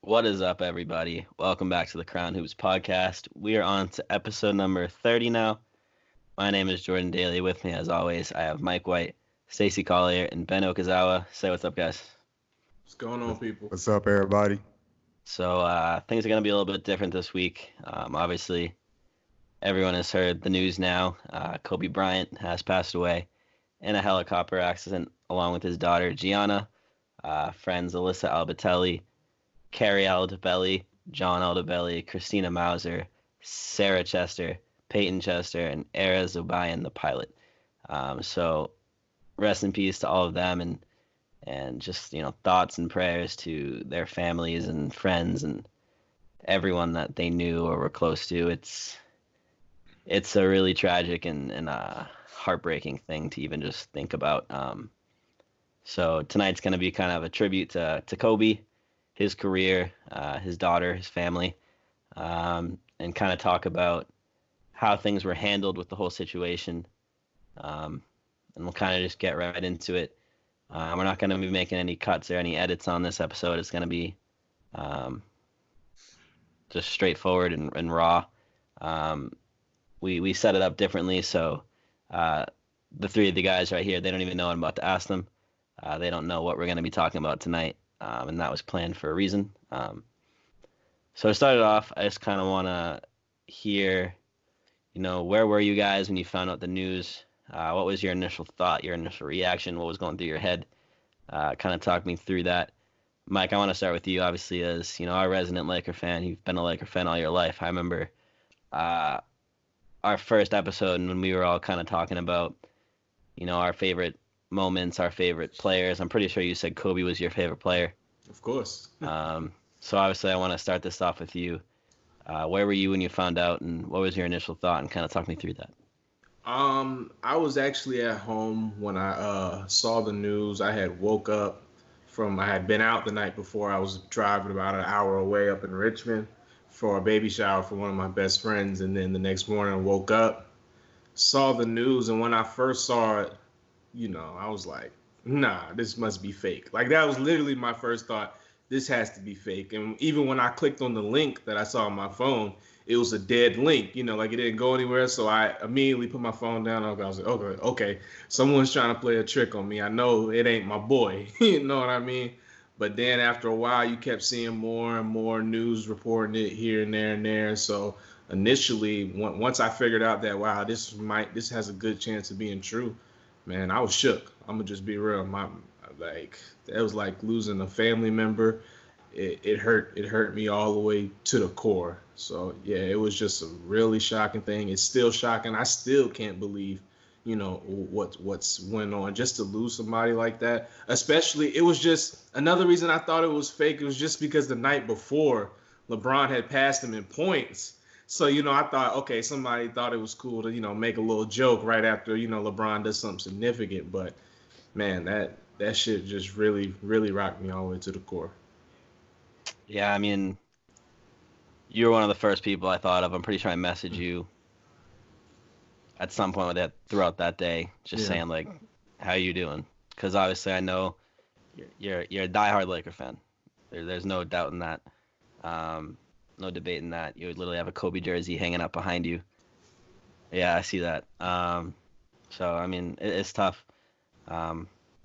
What is up, everybody? Welcome back to the CrownHoops Podcast. We are on to episode number 30 now. My name is Jordan Daly. With me, as always, I have Mike White, Stacey Collier, and Ben Okazawa. Say what's up, guys. What's going on, people? What's up, everybody? So things are going to be a little bit different this week. Obviously, everyone has heard the news now. Kobe Bryant has passed away in a helicopter accident along with his daughter, Gianna, friends Alyssa Altobelli, Kerry Altobelli, John Altobelli, Christina Mauser, Sarah Chester, Payton Chester, and Zobayan, the pilot. So rest in peace to all of them, and just, thoughts and prayers to their families and friends and everyone that they knew or were close to. It's a really tragic and heartbreaking thing to even just think about. So tonight's going to be kind of a tribute to Kobe, his career, his daughter, his family, and kind of talk about how things were handled with the whole situation. And we'll kind of just get right into it. We're not going to be making any cuts or any edits on this episode. It's going to be just straightforward and raw. We set it up differently, so the three of the guys right here, they don't even know I'm about to ask them. They don't know what we're going to be talking about tonight. And that was planned for a reason. So to start it off, I just kind of want to hear, where were you guys when you found out the news? What was your initial thought, your initial reaction? What was going through your head? Kind of talk me through that. Mike, I want to start with you, obviously, as, our resident Laker fan. You've been a Laker fan all your life. I remember our first episode when we were all kind of talking about, our favorite moments, our favorite players. I'm pretty sure you said Kobe was your favorite player. Of course. So obviously I want to start this off with you. Where were you when you found out, and what was your initial thought, and kind of talk me through that? I was actually at home when I saw the news. I had woke up I had been out the night before. I was driving about an hour away up in Richmond for a baby shower for one of my best friends. And then the next morning I woke up, saw the news. And when I first saw it, I was like, nah, this must be fake. Like, that was literally my first thought. This has to be fake. And even when I clicked on the link that I saw on my phone, it was a dead link, like it didn't go anywhere. So I immediately put my phone down. I was like, okay, someone's trying to play a trick on me. I know it ain't my boy. You know what I mean? But then after a while, you kept seeing more and more news reporting it here and there and there. So initially, once I figured out that, wow, this has a good chance of being true, man, I was shook. I'm gonna just be real. That was like losing a family member. It hurt me all the way to the core. So yeah, it was just a really shocking thing. It's still shocking. I still can't believe, what's went on. Just to lose somebody like that, especially, it was just another reason I thought it was fake. It was just because the night before, LeBron had passed him in points. So, I thought, okay, somebody thought it was cool to, make a little joke right after, LeBron does something significant. But, man, that shit just really, really rocked me all the way to the core. Yeah, I mean, you were one of the first people I thought of. I'm pretty sure I messaged you at some point with that throughout that day, just saying, like, how you doing? Because obviously I know you're a diehard Laker fan. There's no doubt in that. No debate in that. You would literally have a Kobe jersey hanging up behind you. Yeah, I see that. So, I mean, it's tough.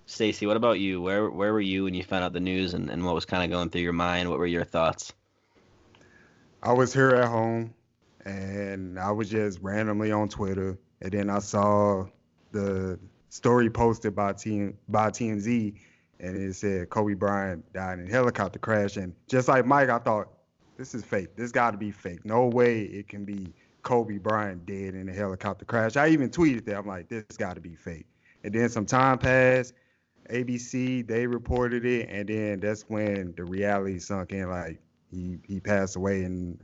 Stacey, what about you? Where were you when you found out the news, and what was kind of going through your mind? What were your thoughts? I was here at home, and I was just randomly on Twitter, and then I saw the story posted by TMZ, and it said Kobe Bryant died in a helicopter crash. And just like Mike, I thought, this is fake. This got to be fake. No way it can be Kobe Bryant dead in a helicopter crash. I even tweeted that. I'm like, this got to be fake. And then some time passed. ABC, they reported it, and then that's when the reality sunk in. Like, he passed away, and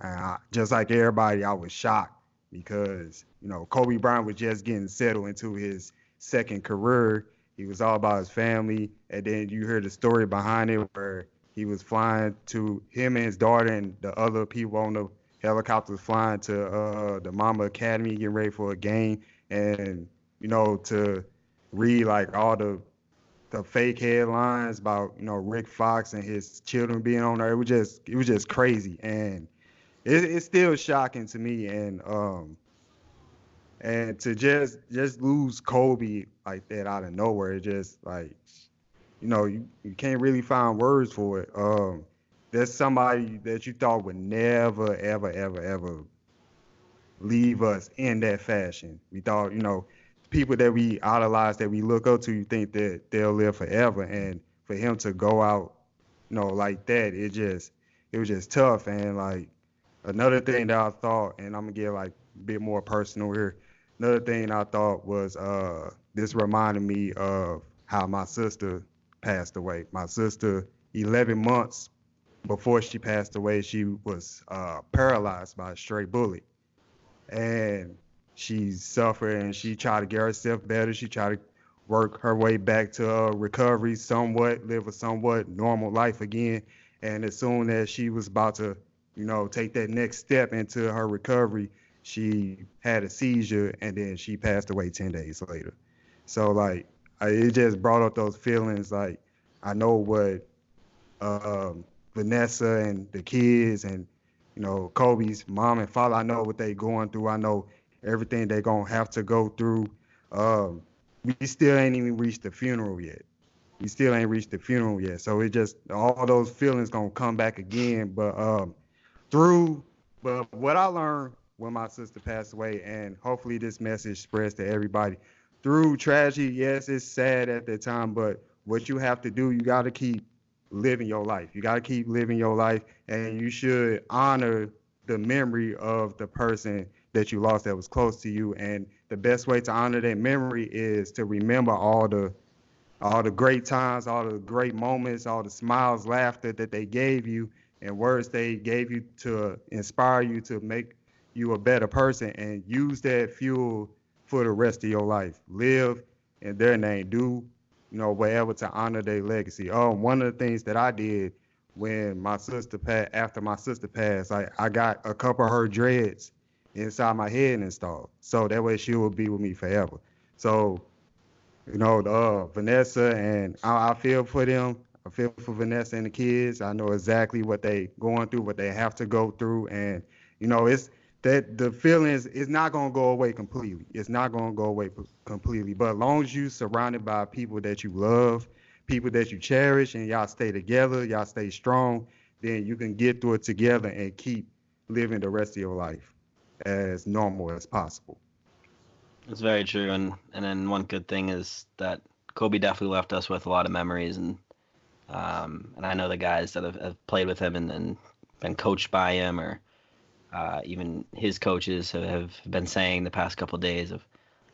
just like everybody, I was shocked because, Kobe Bryant was just getting settled into his second career. He was all about his family. And then you hear the story behind it where he was flying to him and his daughter and the other people on the helicopter was flying to the Mamba Academy, getting ready for a game. And, to read like all the fake headlines about, Rick Fox and his children being on there. It was just crazy. And it's still shocking to me. And to just lose Kobe like that out of nowhere, it just like, you can't really find words for it. There's somebody that you thought would never, ever, ever, ever leave us in that fashion. We thought, people that we idolize, that we look up to, you think that they'll live forever. And for him to go out, like that, it was just tough. And like another thing that I thought, and I'm gonna get like a bit more personal here. Another thing I thought was this reminded me of how my sister passed away. My sister, 11 months before she passed away, she was paralyzed by a stray bullet. And she suffered and she tried to get herself better. She tried to work her way back to recovery somewhat, live a somewhat normal life again. And as soon as she was about to, take that next step into her recovery, she had a seizure and then she passed away 10 days later. So like, it just brought up those feelings. Like, I know what Vanessa and the kids and, Kobe's mom and father, I know what they going through. I know everything they're going to have to go through. We still ain't even reached the funeral yet. So it just, all those feelings going to come back again. But what I learned when my sister passed away, and hopefully this message spreads to everybody, through tragedy, yes, it's sad at the time, but what you have to do, you got to keep living your life. And you should honor the memory of the person that you lost that was close to you. And the best way to honor that memory is to remember all the great times, all the great moments, all the smiles, laughter that they gave you, and words they gave you to inspire you to make you a better person, and use that fuel for the rest of your life. Live in their name. Do, whatever to honor their legacy. One of the things that I did when after my sister passed, I got a couple of her dreads inside my head installed. So that way she will be with me forever. So, Vanessa, and I feel for them. I feel for Vanessa and the kids. I know exactly what they going through, what they have to go through. And, it's that the feelings is not going to go away completely. But as long as you surrounded by people that you love, people that you cherish, and y'all stay together, y'all stay strong, then you can get through it together and keep living the rest of your life as normal as possible. It's very true. And then one good thing is that Kobe definitely left us with a lot of memories. And I know the guys that have played with him and been coached by him, or even his coaches have been saying the past couple of days of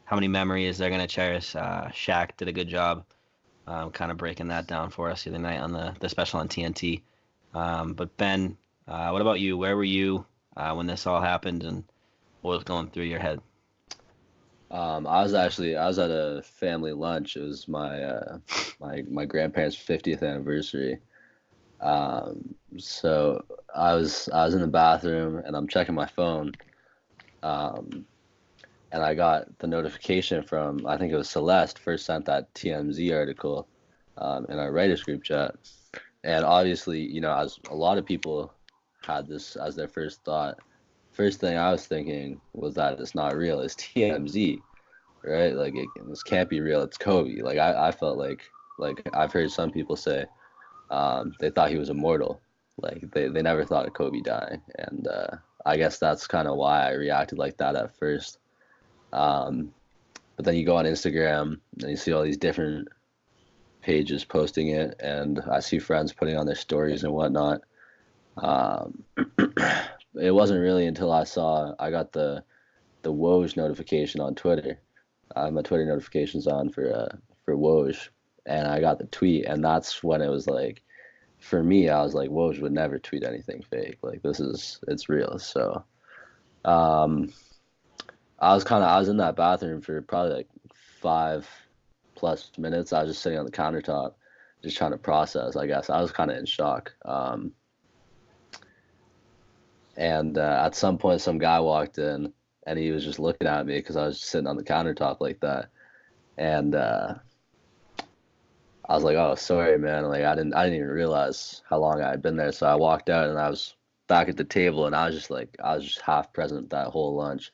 how many memories they're going to cherish. Shaq did a good job kind of breaking that down for us the other night on the special on TNT. But Ben, what about you? Where were you when this all happened, and what was going through your head? I was at a family lunch. It was my grandparents' 50th anniversary. So I was in the bathroom and I'm checking my phone, and I got the notification from, I think it was Celeste, first sent that TMZ article in our writers group chat. And obviously, as a lot of people had this as their first thought, first thing I was thinking was that it's not real. It's TMZ, right? Like, this can't be real. It's Kobe. Like, I felt like I've heard some people say they thought he was immortal. Like, they never thought of Kobe dying. And I guess that's kind of why I reacted like that at first. But then you go on Instagram and you see all these different pages posting it, and I see friends putting on their stories and whatnot. It wasn't really until I got the Woj notification on Twitter. I have my Twitter notifications on for Woj, and I got the tweet, and that's when it was like, for me, I was like, Woj would never tweet anything fake. Like, it's real. So, I was in that bathroom for probably like 5+ plus minutes, I was just sitting on the countertop, just trying to process. I guess I was kind of in shock. And at some point, some guy walked in, and he was just looking at me because I was sitting on the countertop like that. And I was like, "Oh, sorry, man. Like I didn't even realize how long I had been there." So I walked out, and I was back at the table, and I was just half present that whole lunch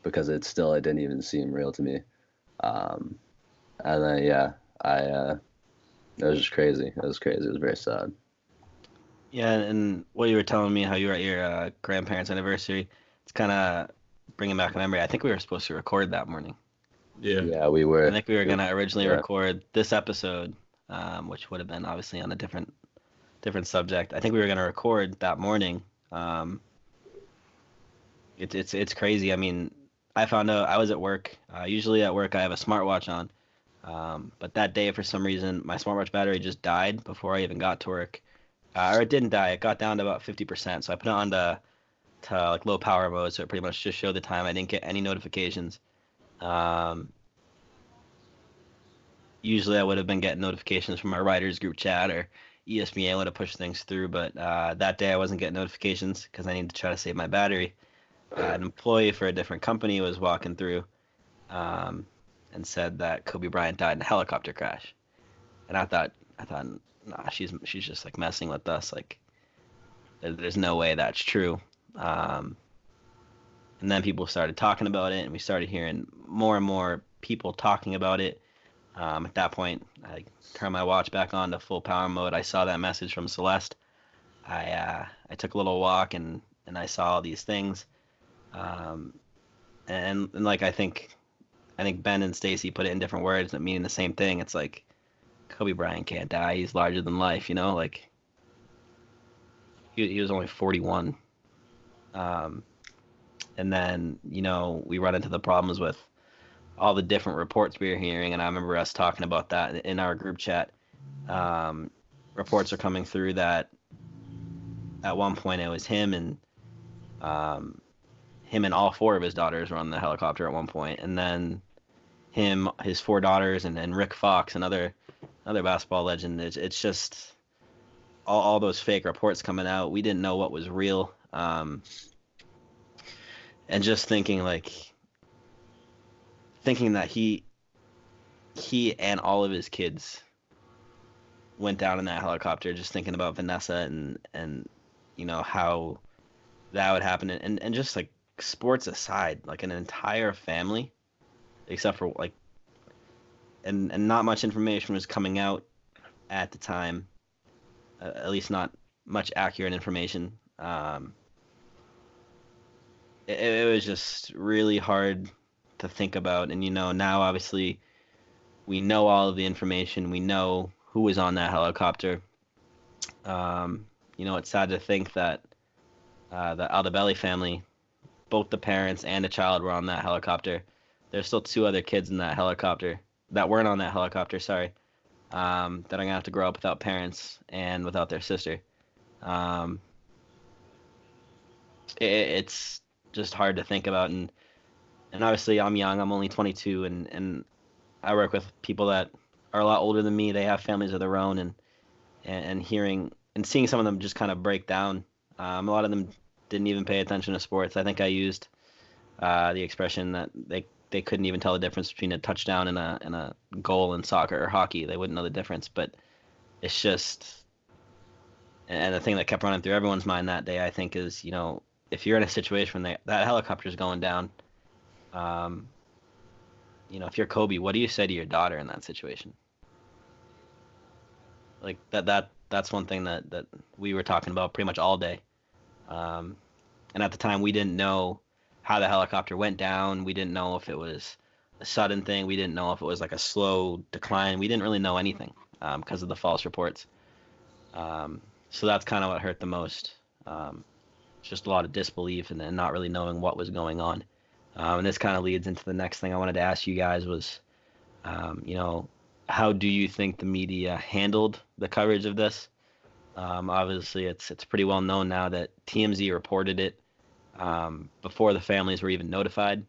because it didn't even seem real to me. And then it was just crazy. It was crazy. It was very sad. Yeah, and what you were telling me, how you were at your grandparents' anniversary, it's kind of bringing back a memory. I think we were supposed to record that morning. Yeah, we were. I think we were gonna originally record this episode, which would have been obviously on a different subject. I think we were gonna record that morning. It's crazy. I mean, I found out I was at work. Usually at work I have a smartwatch on, but that day for some reason my smartwatch battery just died before I even got to work. Or it didn't die. It got down to about 50%. So I put it on to like low power mode, so it pretty much just showed the time. I didn't get any notifications. Usually I would have been getting notifications from our writers group chat, or ESPN would have pushed things through, but that day I wasn't getting notifications because I needed to try to save my battery. An employee for a different company was walking through and said that Kobe Bryant died in a helicopter crash. And I thought, nah, she's just like messing with us. Like, there's no way that's true. And then people started talking about it, and we started hearing more and more people talking about it. At that point, I turned my watch back on to full power mode. I saw that message from Celeste. I took a little walk, and I saw all these things. And like I think Ben and Stacey put it in different words that mean the same thing. It's like, Kobe Bryant can't die. He's larger than life, you know? Like, he was only 41. And then, you know, we run into the problems with all the different reports we were hearing, and I remember us talking about that in our group chat. Reports are coming through that at one point it was him and all four of his daughters were on the helicopter at one point, and then his four daughters, and Rick Fox, another basketball legend. It's just all those fake reports coming out. We didn't know what was real, and just thinking that he and all of his kids went down in that helicopter. Just thinking about Vanessa and you know how that would happen, and just like sports aside, like an entire family, except for like, and not much information was coming out at the time, at least not much accurate information. It was just really hard to think about, and you know, now obviously we know all of the information. We know who was on that helicopter. You know, it's sad to think that the Altobelli family, both the parents and the child were on that helicopter. There's still two other kids in that helicopter that weren't on that helicopter, sorry, that are going to have to grow up without parents and without their sister. It's just hard to think about, and obviously I'm young. I'm only 22, and I work with people that are a lot older than me. They have families of their own, and hearing and seeing some of them just kind of break down. A lot of them didn't even pay attention to sports. I think I used the expression that they couldn't even tell the difference between a touchdown and a goal in soccer or hockey. They wouldn't know the difference. But it's just, and the thing that kept running through everyone's mind that day, I think, is, you know, if you're in a situation when that helicopter's going down, you know, if you're Kobe, what do you say to your daughter in that situation? Like that's one thing that we were talking about pretty much all day. And at the time, we didn't know how the helicopter went down. We didn't know if it was a sudden thing. We didn't know if it was like a slow decline. We didn't really know anything because of the false reports. So that's kind of what hurt the most. Just a lot of disbelief and not really knowing what was going on. And this kind of leads into the next thing I wanted to ask you guys was, you know, how do you think the media handled the coverage of this? Obviously, it's pretty well known now that TMZ reported it before the families were even notified,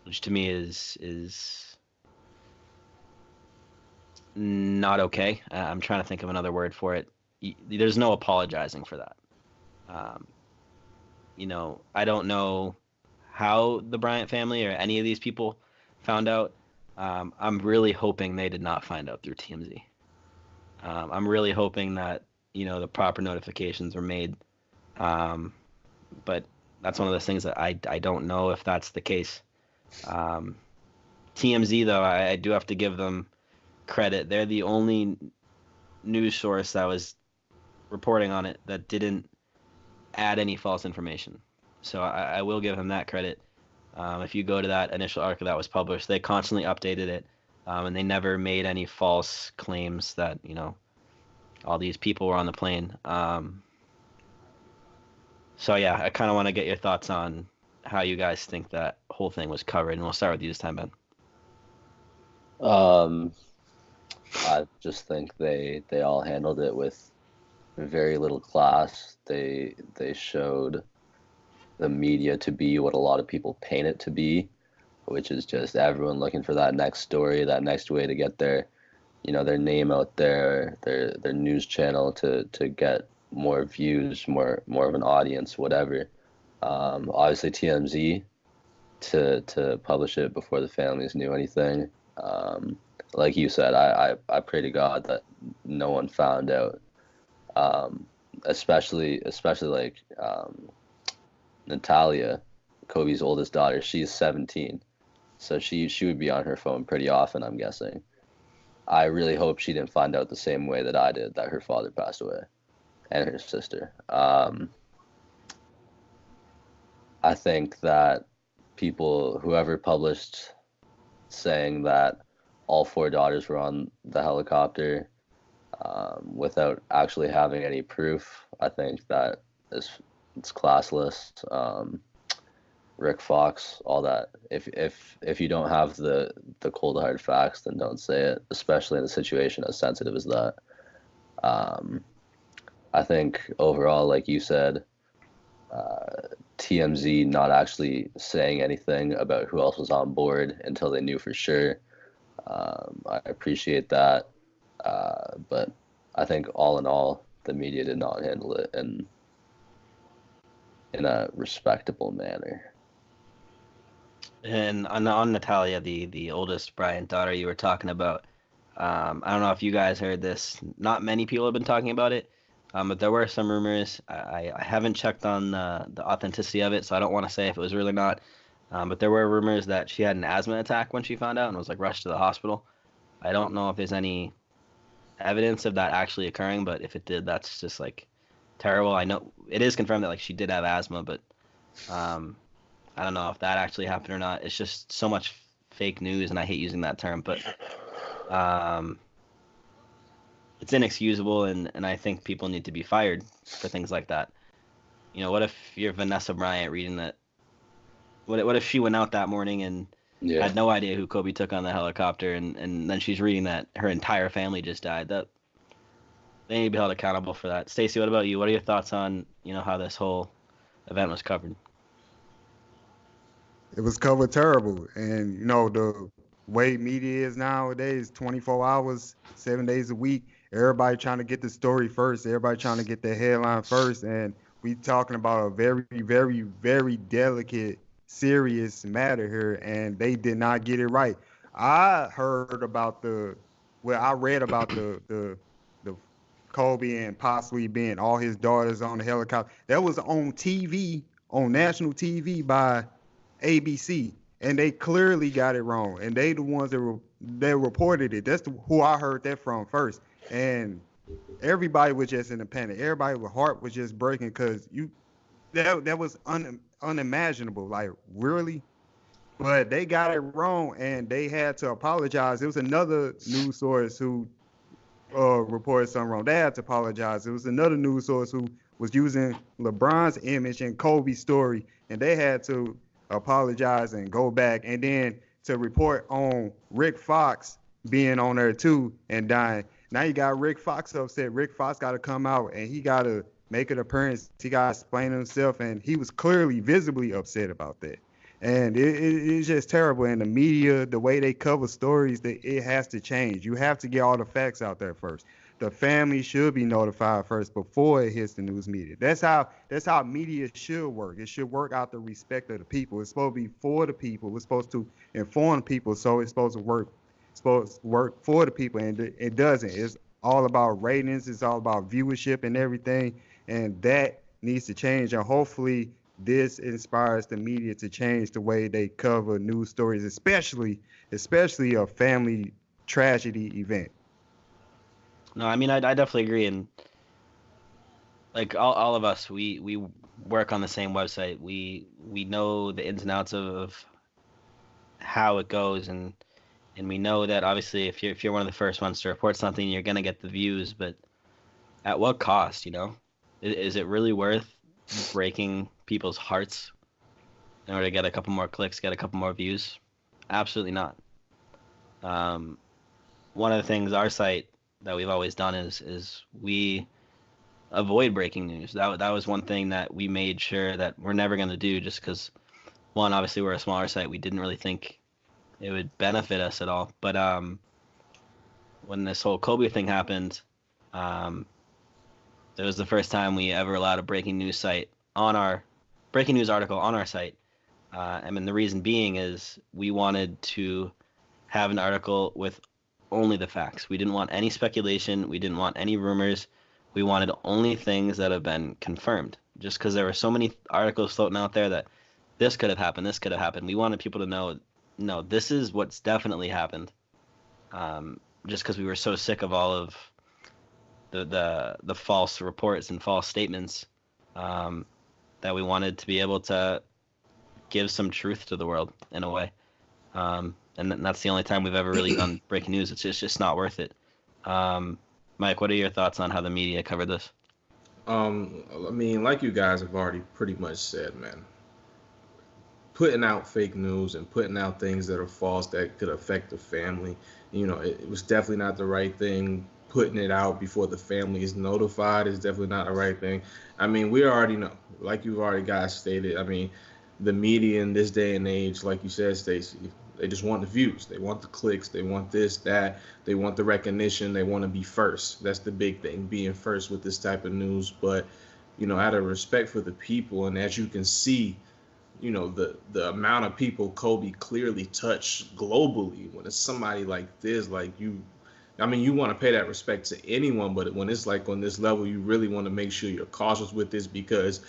which to me is not okay. I'm trying to think of another word for it. There's no apologizing for that. Um, I don't know how the Bryant family or any of these people found out. I'm really hoping they did not find out through TMZ. I'm really hoping that, the proper notifications were made. But that's one of those things that I don't know if that's the case. TMZ, though, I do have to give them credit. They're the only news source that was reporting on it that didn't add any false information. So I will give them that credit. If you go to that initial article that was published, they constantly updated it, and they never made any false claims that, all these people were on the plane. So yeah, I kind of want to get your thoughts on how you guys think that whole thing was covered, and we'll start with you this time, Ben. I just think they all handled it with very little class. They showed the media to be what a lot of people paint it to be, which is just everyone looking for that next story, that next way to get their name out there, their news channel to get more views, more of an audience, whatever. Obviously TMZ to publish it before the families knew anything. Like you said, I pray to God that no one found out. Especially like Natalia, Kobe's oldest daughter. She's 17, so she would be on her phone pretty often, I'm guessing. I really hope she didn't find out the same way that I did, that her father passed away, and her sister. I think that whoever published saying that all 4 daughters were on the helicopter without actually having any proof, I think that it's classless. Rick Fox, all that. If you don't have the cold hard facts, then don't say it, especially in a situation as sensitive as that. I think overall, like you said, TMZ not actually saying anything about who else was on board until they knew for sure. I appreciate that, but I think all in all, the media did not handle it in a respectable manner. And on Natalia, the oldest Bryant daughter you were talking about, I don't know if you guys heard this. Not many people have been talking about it, but there were some rumors. I haven't checked on the authenticity of it, so I don't want to say if it was real or not. But there were rumors that she had an asthma attack when she found out and was like rushed to the hospital. I don't know if there's any evidence of that actually occurring, but if it did, that's just like terrible. I know it is confirmed that like she did have asthma, but I don't know if that actually happened or not. It's just so much fake news, and I hate using that term, but it's inexcusable, and I think people need to be fired for things like that. What if you're Vanessa Bryant reading that? What if she went out that morning and had no idea who Kobe took on the helicopter, and then she's reading that her entire family just died? That they need to be held accountable for that. Stacey, what about you? What are your thoughts on how this whole event was covered? It was covered terrible. And, the way media is nowadays, 24 hours, 7 days a week, everybody trying to get the story first. Everybody trying to get the headline first. And we talking about a very, very, very delicate, serious matter here, and they did not get it right. I read about the Kobe and possibly being all his daughters on the helicopter. That was on TV, on national TV by ABC, and they clearly got it wrong, and they the ones that reported it. That's who I heard that from first, and everybody was just in a panic. Everybody with heart was just breaking because that was unimaginable, like really. But they got it wrong, and they had to apologize. There was another news source who reported something wrong. They had to apologize. There was another news source who was using LeBron's image and Kobe's story, and they had to apologize and go back, and then to report on Rick Fox being on there too and dying. Now you got Rick Fox upset. Rick Fox got to come out and he got to make an appearance. He got to explain himself, and he was clearly visibly upset about that. And it's just terrible. And the media, the way they cover stories, it has to change. You have to get all the facts out there first. The family should be notified first before it hits the news media. That's how media should work. It should work out the respect of the people. It's supposed to be for the people. It's supposed to inform people. So it's supposed to work for the people, and it doesn't. It's all about ratings. It's all about viewership and everything, and that needs to change. And hopefully this inspires the media to change the way they cover news stories, especially a family tragedy event. No, I mean, I definitely agree. And like all of us, we work on the same website. We know the ins and outs of how it goes, and we know that obviously if you're one of the first ones to report something, you're gonna get the views, but at what cost, you know? Is it really worth breaking people's hearts in order to get a couple more clicks, get a couple more views? Absolutely not. One of the things our site that we've always done is we avoid breaking news. That was one thing that we made sure that we're never going to do, just because, one, obviously we're a smaller site. We didn't really think it would benefit us at all. But when this whole Kobe thing happened, it was the first time we ever allowed a breaking news article on our site. I mean, the reason being is we wanted to have an article with only the facts. We didn't want any speculation. We didn't want any rumors. We wanted only things that have been confirmed. Just because there were so many articles floating out there that this could have happened, this could have happened. We wanted people to know, no, this is what's definitely happened. Just because we were so sick of all of the false reports and false statements, that we wanted to be able to give some truth to the world in a way. And that's the only time we've ever really done breaking news. It's just not worth it. Mike, what are your thoughts on how the media covered this? I mean, like you guys have already pretty much said, man, putting out fake news and putting out things that are false that could affect the family, you know, it was definitely not the right thing. Putting it out before the family is notified is definitely not the right thing. I mean, we already know, like you've already guys stated, I mean, the media in this day and age, like you said, Stacey, they just want the views. They want the clicks. They want this, that. They want the recognition. They want to be first. That's the big thing, being first with this type of news. But, you know, out of respect for the people, and as you can see, you know, the amount of people Kobe clearly touched globally, when it's somebody like this, like you, I mean, you want to pay that respect to anyone, but when it's like on this level, you really want to make sure you're cautious with this, because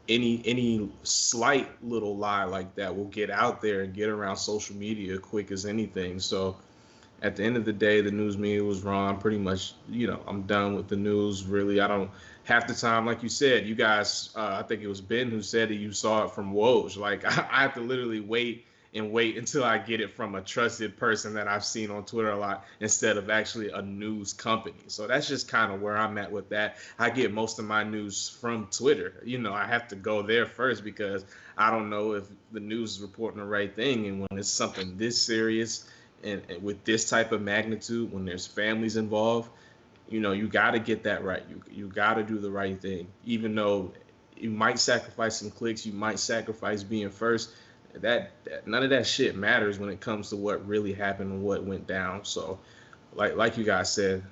any slight little lie like that will get out there and get around social media quick as anything. So at the end of the day, the news media was wrong. I'm pretty much, you know, I'm done with the news. Really, I don't, half the time, like you said, you guys, I think it was Ben who said that you saw it from Woj. Like I have to literally wait until I get it from a trusted person that I've seen on Twitter a lot, instead of actually a news company. So that's just kind of where I'm at with that. I get most of my news from Twitter. You know, I have to go there first, because I don't know if the news is reporting the right thing. And when it's something this serious and with this type of magnitude, when there's families involved, you know, you got to get that right. You got to do the right thing. Even though you might sacrifice some clicks, you might sacrifice being first, that none of that shit matters when it comes to what really happened and what went down. So like you guys said,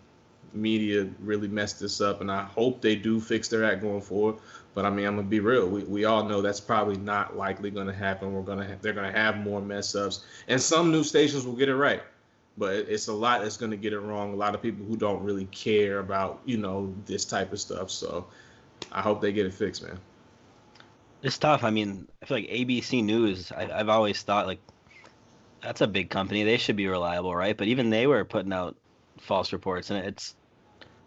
media really messed this up, and I hope they do fix their act going forward. But I mean, I'm gonna be real, we all know that's probably not likely gonna happen. They're gonna have more mess ups, and some news stations will get it right, but it's a lot that's gonna get it wrong. A lot of people who don't really care about, you know, this type of stuff. So I hope they get it fixed, man. It's tough. I mean, I feel like ABC News, I've always thought, like, that's a big company. They should be reliable, right? But even they were putting out false reports. And it's,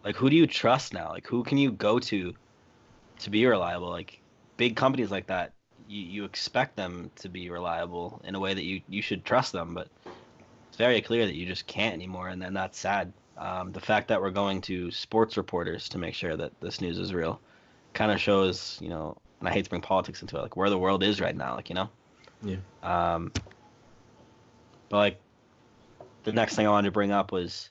like, who do you trust now? Like, who can you go to be reliable? Like, big companies like that, you expect them to be reliable in a way that you should trust them. But it's very clear that you just can't anymore, and then that's sad. The fact that we're going to sports reporters to make sure that this news is real kind of shows, you know, and I hate to bring politics into it, like where the world is right now, like, you know? Yeah. But like the next thing I wanted to bring up was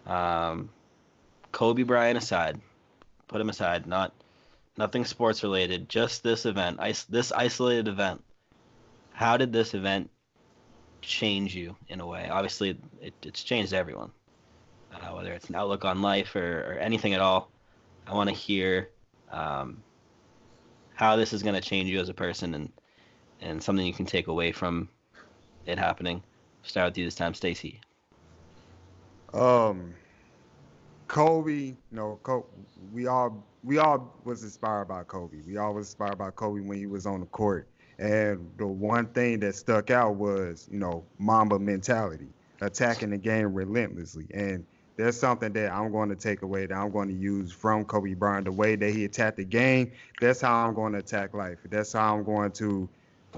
Kobe Bryant aside, put him aside, nothing sports related, just this event, this isolated event how did this event change you in a way? Obviously, it's changed everyone, whether it's an outlook on life or anything at all. I want to hear how this is going to change you as a person and something you can take away from it happening. Start with you this time, Stacey. Kobe, we all was inspired by Kobe. We all was inspired by Kobe when he was on the court. And the one thing that stuck out was, Mamba mentality, attacking the game relentlessly. And there's something that I'm going to take away that I'm going to use from Kobe Bryant. The way that he attacked the game, that's how I'm going to attack life. That's how I'm going to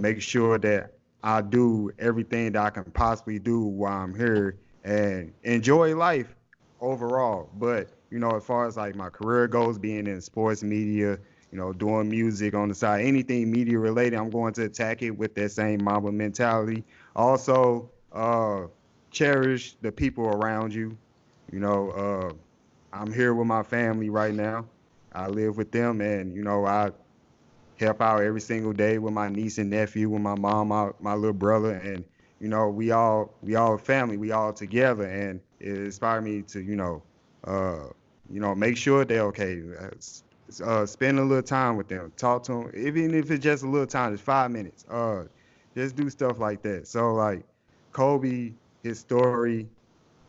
make sure that I do everything that I can possibly do while I'm here and enjoy life overall. But, as far as like my career goes, being in sports media, doing music on the side, anything media related, I'm going to attack it with that same Mamba mentality. Also, cherish the people around you. I'm here with my family right now. I live with them, and I help out every single day with my niece and nephew, with my mom, my little brother, and we all family, we all together, and it inspired me to make sure they're okay. Spend a little time with them, talk to them, even if it's just a little time, just 5 minutes. Just do stuff like that. So like Kobe, his story,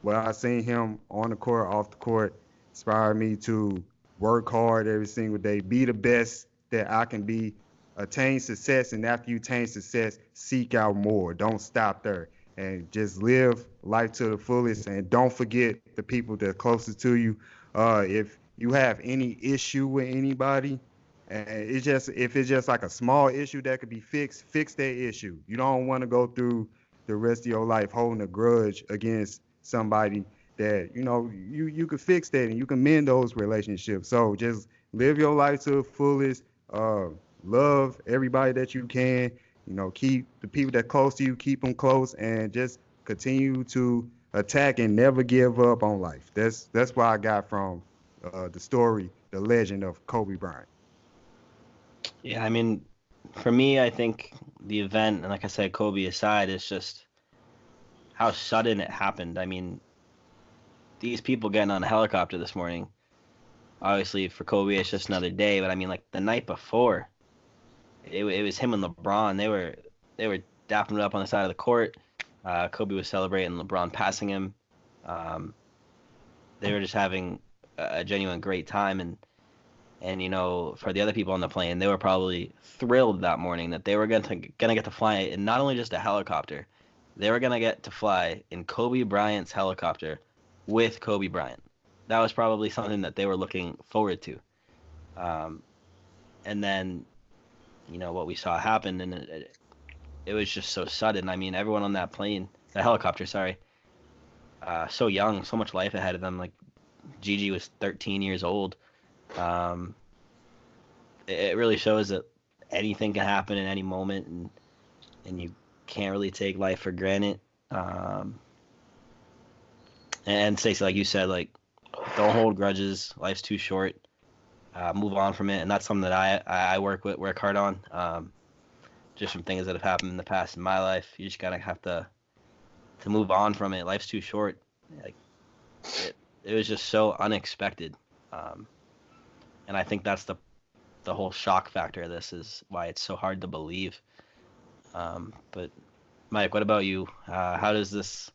what I seen him on the court, off the court, inspired me to work hard every single day, be the best that I can be, attain success, and after you attain success, seek out more. Don't stop there, and just live life to the fullest, and don't forget the people that are closest to you. If you have any issue with anybody, and if it's just like a small issue that could be fixed, fix that issue. You don't want to go through the rest of your life holding a grudge against somebody that you could fix that and you can mend those relationships. So just live your life to the fullest. Love everybody that you can. Keep the people that are close to you, keep them close, and just continue to attack and never give up on life. That's what I got from the story, the legend of Kobe Bryant. Yeah, I mean, for me, I think the event, and like I said, Kobe aside, is just how sudden it happened. I mean, these people getting on a helicopter this morning, obviously for Kobe, it's just another day. But I mean, like the night before, it was him and LeBron. They were dapping it up on the side of the court. Kobe was celebrating LeBron passing him. They were just having a genuine great time, and for the other people on the plane, they were probably thrilled that morning that they were gonna get to fly in not only just a helicopter, they were gonna get to fly in Kobe Bryant's helicopter with Kobe Bryant. That was probably something that they were looking forward to. And then, what we saw happen, and it was just so sudden. I mean, everyone on that plane, the helicopter, sorry, so young, so much life ahead of them. Like Gigi was 13 years old. It really shows that anything can happen in any moment, and you can't really take life for granted. And Stacey, like you said, like don't hold grudges. Life's too short. Move on from it, and that's something that I work hard on. Just from things that have happened in the past in my life, you just gotta have to move on from it. Life's too short. Like it was just so unexpected, and I think that's the whole shock factor of this is why it's so hard to believe. But Mike, what about you? How does this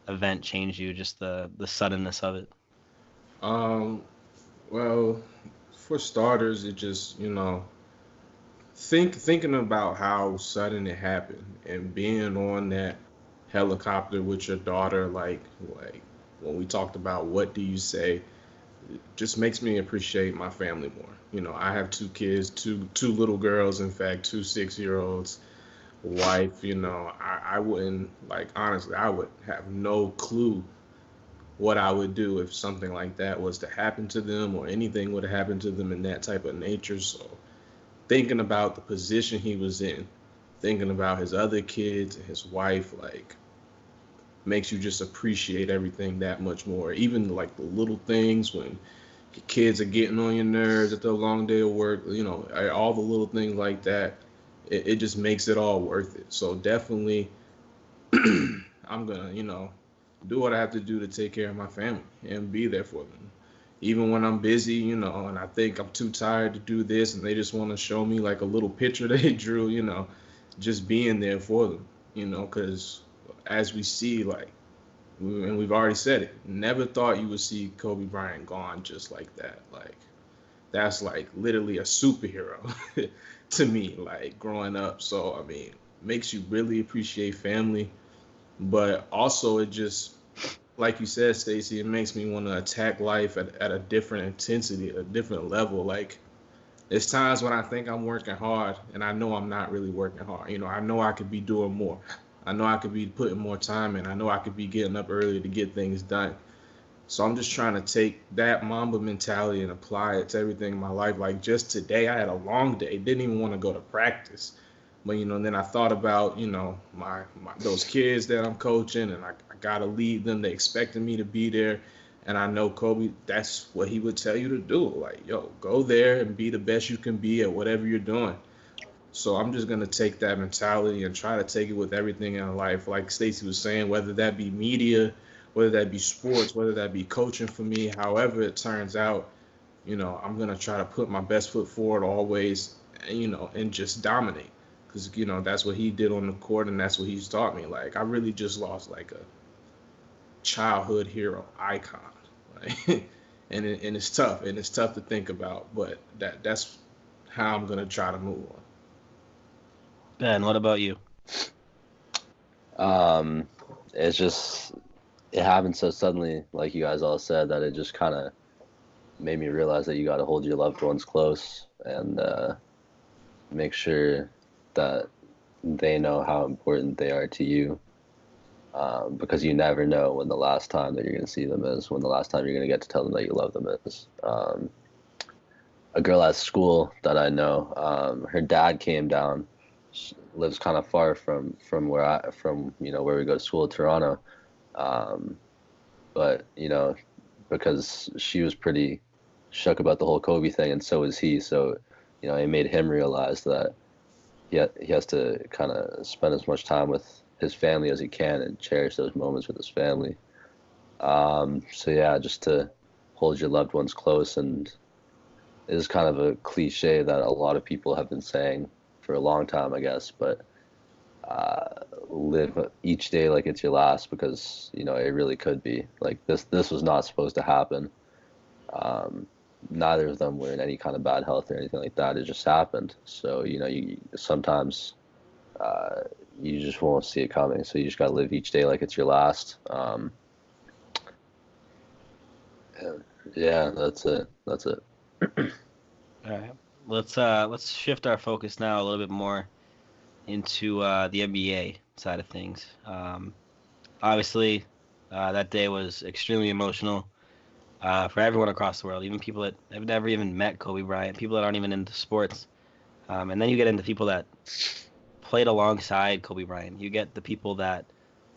event change you? Just the suddenness of it. Well, for starters, it just thinking about how sudden it happened and being on that helicopter with your daughter, like when we talked about what do you say, it just makes me appreciate my family more. I have 2 kids, two little girls, in fact, 2 6-year-olds, wife. I wouldn't, like, honestly, I would have no clue what I would do if something like that was to happen to them or anything would have happened to them in that type of nature. So thinking about the position he was in, thinking about his other kids and his wife, like, makes you just appreciate everything that much more. Even like the little things when your kids are getting on your nerves after a long day of work, all the little things like that. it just makes it all worth it. So definitely, I'm gonna, do what I have to do to take care of my family and be there for them. Even when I'm busy, and I think I'm too tired to do this, and they just want to show me like a little picture they drew, just being there for them, because as we see, like, and we've already said it, never thought you would see Kobe Bryant gone just like that. Like, that's like literally a superhero to me, like growing up. So, I mean, makes you really appreciate family, but also it just, like you said, Stacey, it makes me want to attack life at a different intensity, at a different level. Like, there's times when I think I'm working hard and I know I'm not really working hard. I know I could be doing more. I know I could be putting more time in. I know I could be getting up early to get things done. So I'm just trying to take that Mamba mentality and apply it to everything in my life. Like, just today, I had a long day. Didn't even want to go to practice. But, then I thought about, my those kids that I'm coaching, and I got to lead them. They expected me to be there. And I know Kobe, that's what he would tell you to do. Like, yo, go there and be the best you can be at whatever you're doing. So I'm just going to take that mentality and try to take it with everything in life. Like Stacey was saying, whether that be media, whether that be sports, whether that be coaching for me, however it turns out, I'm going to try to put my best foot forward always, and just dominate. Because, that's what he did on the court, and that's what he's taught me. Like, I really just lost, like, a childhood hero icon. Like, and it's tough, and it's tough to think about, but that's how I'm going to try to move on. Ben, what about you? It's just, it happened so suddenly, like you guys all said, that it just kind of made me realize that you got to hold your loved ones close and make sure that they know how important they are to you, because you never know when the last time that you're going to see them is, when the last time you're going to get to tell them that you love them is. A girl at school that I know, her dad came down. She lives kind of far from where we go to school, Toronto, but because she was pretty shook about the whole Kobe thing, and so was he. So it made him realize that he has to kind of spend as much time with his family as he can and cherish those moments with his family. So yeah, just to hold your loved ones close, and it is kind of a cliche that a lot of people have been saying for a long time, I guess, but live each day like it's your last, because it really could be. Like, this was not supposed to happen. Neither of them were in any kind of bad health or anything like that. It just happened. So you sometimes you just won't see it coming. So you just gotta live each day like it's your last. Yeah, that's it. All right. Let's shift our focus now a little bit more into the NBA side of things. Obviously, that day was extremely emotional for everyone across the world, even people that have never even met Kobe Bryant, people that aren't even into sports. And then you get into people that played alongside Kobe Bryant. You get the people that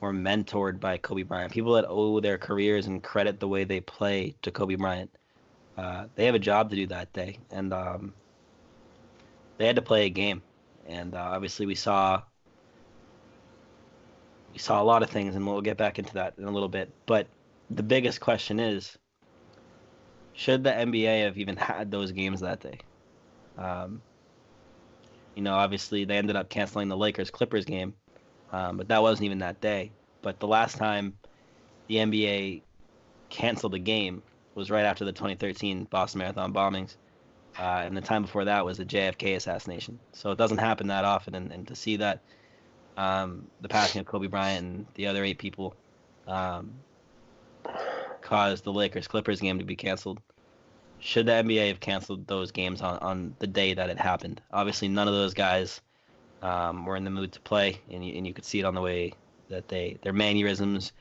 were mentored by Kobe Bryant, people that owe their careers and credit the way they play to Kobe Bryant. They have a job to do that day, and they had to play a game. And obviously we saw a lot of things, and we'll get back into that in a little bit. But the biggest question is, should the NBA have even had those games that day? Obviously they ended up canceling the Lakers-Clippers game, but that wasn't even that day. But the last time the NBA canceled a game was right after the 2013 Boston Marathon bombings, and the time before that was the JFK assassination. So it doesn't happen that often, and to see that the passing of Kobe Bryant and the other 8 people caused the Lakers-Clippers game to be canceled. Should the NBA have canceled those games on the day that it happened? Obviously, none of those guys were in the mood to play, and you could see it on the way that their mannerisms.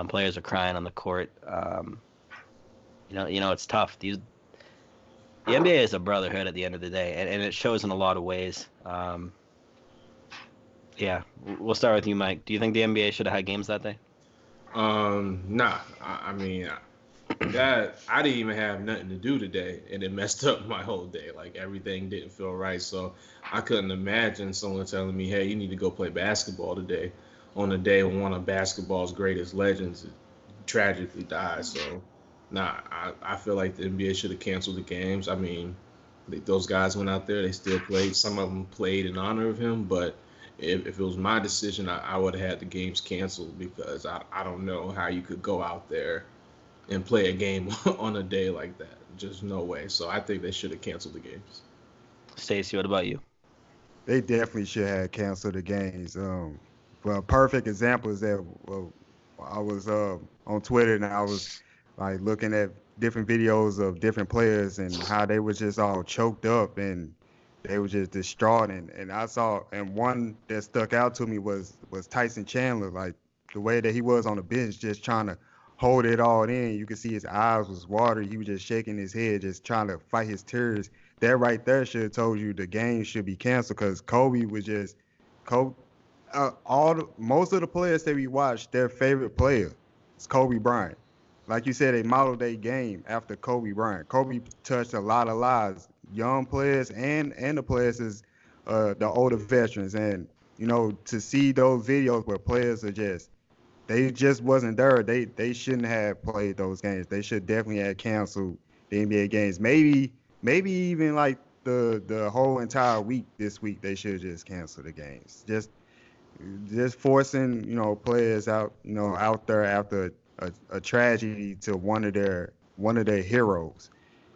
Players are crying on the court. It's tough. The NBA is a brotherhood at the end of the day, and it shows in a lot of ways. Yeah, we'll start with you, Mike. Do you think the NBA should have had games that day? Nah. I mean, That I didn't even have nothing to do today, and it messed up my whole day. Like everything didn't feel right, so I couldn't imagine someone telling me, "Hey, you need to go play basketball today," on the day when one of basketball's greatest legends tragically died. So, nah, I feel like the NBA should have canceled the games. I mean, those guys went out there, they still played. Some of them played in honor of him, but if it was my decision, I would have had the games canceled because I don't know how you could go out there and play a game on a day like that. Just no way. So I think they should have canceled the games. Stacey, what about you? They definitely should have canceled the games. Well, a perfect example is that I was on Twitter and I was like looking at different videos of different players and how they were just all choked up and they were just distraught. And I saw, and one that stuck out to me was Tyson Chandler, like the way that he was on the bench, just trying to hold it all in. You could see his eyes was watery. He was just shaking his head, just trying to fight his tears. That right there should have told you the game should be canceled because Kobe was just Kobe. Most of the players that we watched, their favorite player is Kobe Bryant. Like you said, they modeled their game after Kobe Bryant. Kobe touched a lot of lives, young players and the players is the older veterans. And you know, to see those videos where players are just they just wasn't there. They shouldn't have played those games. They should definitely have canceled the NBA games. Maybe even like the whole entire week this week they should just cancel the games. Just forcing, you know, players out, you know, out there after a tragedy to one of their heroes.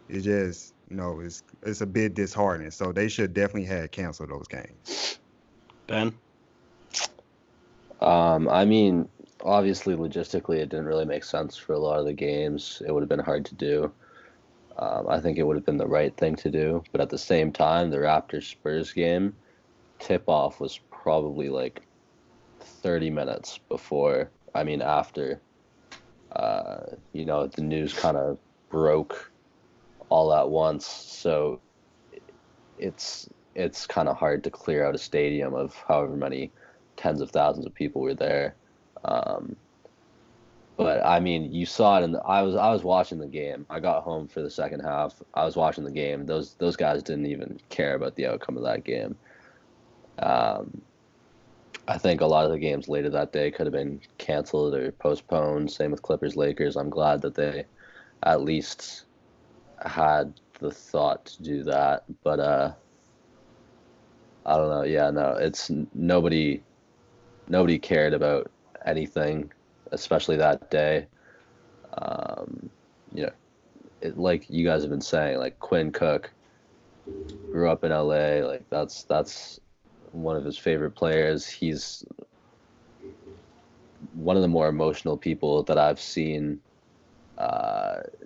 It just, you know, it's a bit disheartening. So they should definitely have canceled those games. Ben? I mean, obviously, logistically, it didn't really make sense for a lot of the games. It would have been hard to do. I think it would have been the right thing to do. But at the same time, the Raptors-Spurs game tip-off was probably like 30 minutes after, you know, the news kind of broke all at once. So it's kind of hard to clear out a stadium of however many tens of thousands of people were there. But I mean, you saw it, I was watching the game. I got home for the second half. I was watching the game. Those guys didn't even care about the outcome of that game. I think a lot of the games later that day could have been canceled or postponed. Same with Clippers Lakers. I'm glad that they at least had the thought to do that. But I don't know. Yeah, no, it's nobody cared about anything, especially that day. You know, like you guys have been saying, like Quinn Cook grew up in LA. Like that's one of his favorite players. He's one of the more emotional people that I've seen.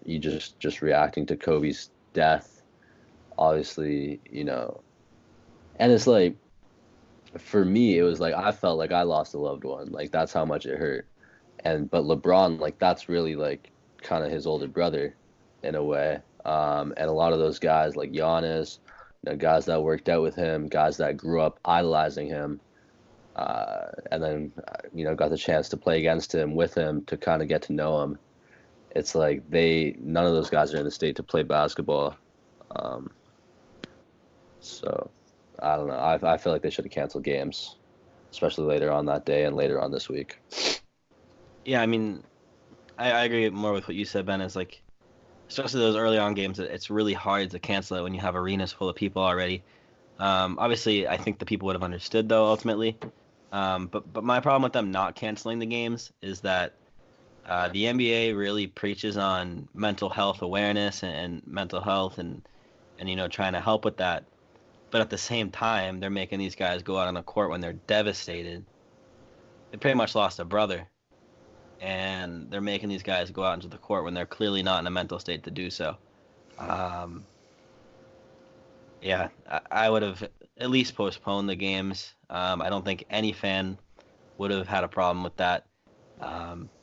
You just reacting to Kobe's death, obviously, you know, and it's like, for me, it was like I felt like I lost a loved one. Like that's how much it hurt. But LeBron, like that's really like kind of his older brother in a way. And a lot of those guys like Giannis, you know, guys that worked out with him, guys that grew up idolizing him, and then you know, got the chance to play against him, with him, to kind of get to know him. It's like none of those guys are in the state to play basketball. So I don't know. I feel like they should have canceled games, especially later on that day and later on this week. Yeah, I mean, I agree more with what you said, Ben. Is like, especially those early on games, it's really hard to cancel it when you have arenas full of people already. Obviously, I think the people would have understood though ultimately. But my problem with them not canceling the games is that the NBA really preaches on mental health awareness and mental health and you know, trying to help with that. But at the same time, they're making these guys go out on the court when they're devastated. They pretty much lost a brother. And they're making these guys go out into the court when they're clearly not in a mental state to do so. Yeah, I would have at least postponed the games. I don't think any fan would have had a problem with that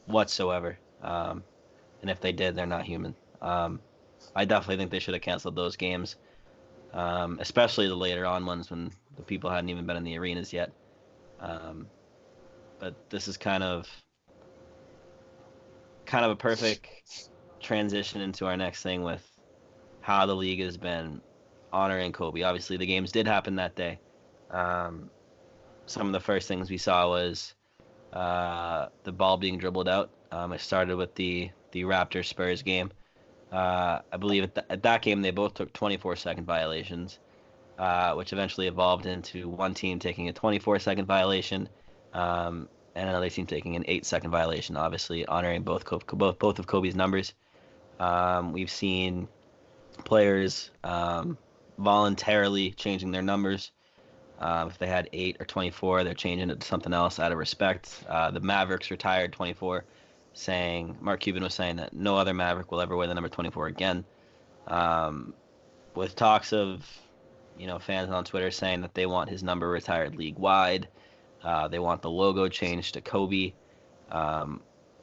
whatsoever. And if they did, they're not human. I definitely think they should have canceled those games, especially the later on ones when the people hadn't even been in the arenas yet. But this is kind of a perfect transition into our next thing with how the league has been honoring Kobe. Obviously, the games did happen that day. Some of the first things we saw was the ball being dribbled out. It started with the Raptors Spurs game. I believe at that game they both took 24-second violations, which eventually evolved into one team taking a 24-second violation, and another team taking an 8-second violation. Obviously, honoring both of Kobe's numbers. We've seen players voluntarily changing their numbers. If they had 8 or 24, they're changing it to something else out of respect. The Mavericks retired 24, Mark Cuban was saying that no other Maverick will ever wear the number 24 again. With talks of, fans on Twitter saying that they want his number retired league-wide. They want the logo changed to Kobe.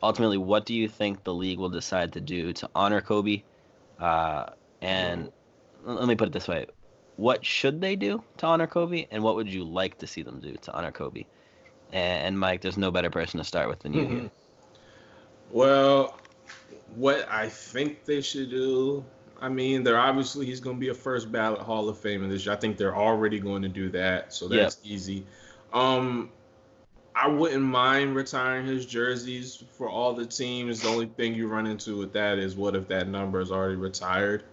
Ultimately, what do you think the league will decide to do to honor Kobe? And let me put it this way. What should they do to honor Kobe, and what would you like to see them do to honor Kobe? And Mike, there's no better person to start with than you here. Well, what I think they should do, I mean, he's going to be a first ballot Hall of Famer this year. I think they're already going to do that, so that's easy. I wouldn't mind retiring his jerseys for all the teams. The only thing you run into with that is what if that number is already retired?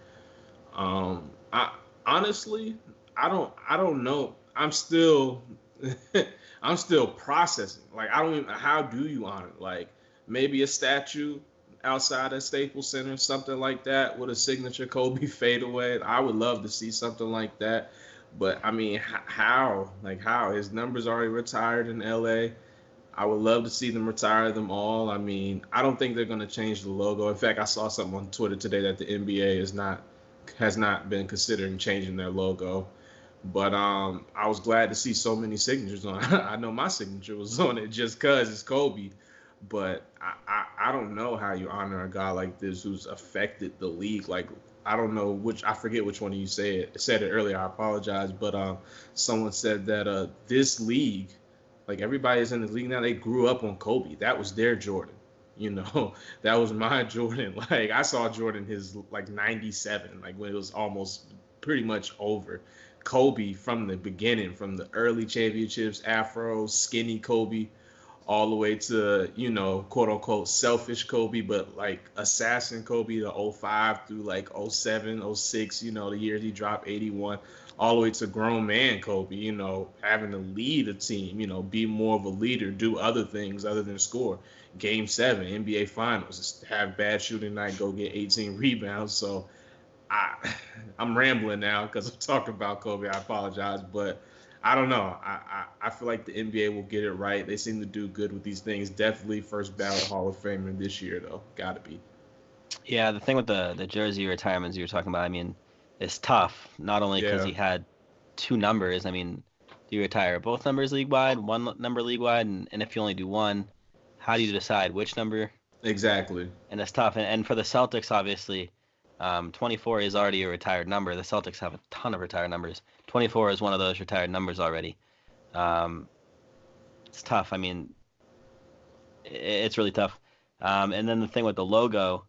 Honestly, I don't know. I'm still processing. Like, I don't even, how do you honor it? Like, maybe a statue outside of Staples Center, something like that, with a signature Kobe fadeaway. I would love to see something like that. But I mean, how? Like, how? His number's already retired in LA. I would love to see them retire them all. I mean, I don't think they're going to change the logo. In fact, I saw something on Twitter today that the NBA has not been considering changing their logo. But I was glad to see so many signatures on it. I know my signature was on it just because it's Kobe. But I don't know how you honor a guy like this who's affected the league. Like, I don't know I forget which one of you said it earlier. I apologize. But someone said that this league, like, everybody's in the league now, they grew up on Kobe. That was their Jordan. That was my Jordan. Like, I saw Jordan his, like, 97, like, when it was almost pretty much over. Kobe from the beginning, from the early championships, Afro, skinny Kobe, all the way to, quote unquote, selfish Kobe, but like assassin Kobe, the 05 through like 07, 06, the years he dropped 81, all the way to grown man Kobe, having to lead a team, be more of a leader, do other things other than score. Game 7, NBA Finals, just have bad shooting night, go get 18 rebounds. So I'm rambling now because I'm talking about Kobe. I apologize, but I don't know. I feel like the NBA will get it right. They seem to do good with these things. Definitely first ballot Hall of Famer this year, though. Got to be. Yeah, the thing with the jersey retirements you were talking about, I mean, it's tough. Not only because he had 2 numbers. I mean, do you retire both numbers league-wide, one number league-wide? And if you only do one, how do you decide which number? Exactly. And it's tough. And for the Celtics, obviously, 24 is already a retired number. The Celtics have a ton of retired numbers. 24 is one of those retired numbers already. It's tough. I mean, it's really tough. And then the thing with the logo,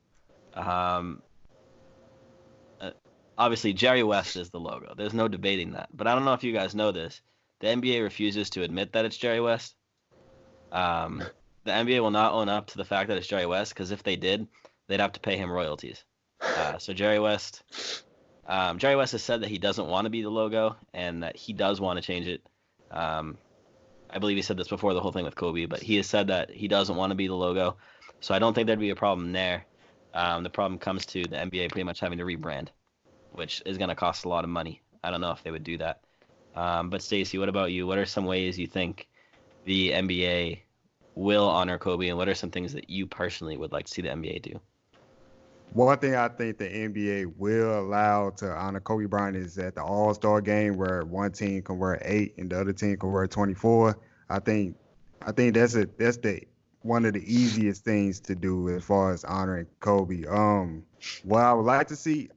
obviously Jerry West is the logo. There's no debating that. But I don't know if you guys know this. The NBA refuses to admit that it's Jerry West. The NBA will not own up to the fact that it's Jerry West, because if they did, they'd have to pay him royalties. So Jerry West has said that he doesn't want to be the logo and that he does want to change it. I believe he said this before the whole thing with Kobe, but he has said that he doesn't want to be the logo. So I don't think there'd be a problem there. The problem comes to the NBA pretty much having to rebrand, which is going to cost a lot of money. I don't know if they would do that. But Stacey, what about you? What are some ways you think the NBA will honor Kobe, and what are some things that you personally would like to see the NBA do? One thing I think the NBA will allow to honor Kobe Bryant is at the All-Star game, where one team can wear 8 and the other team can wear 24. I think that's one of the easiest things to do as far as honoring Kobe. What I would like to see,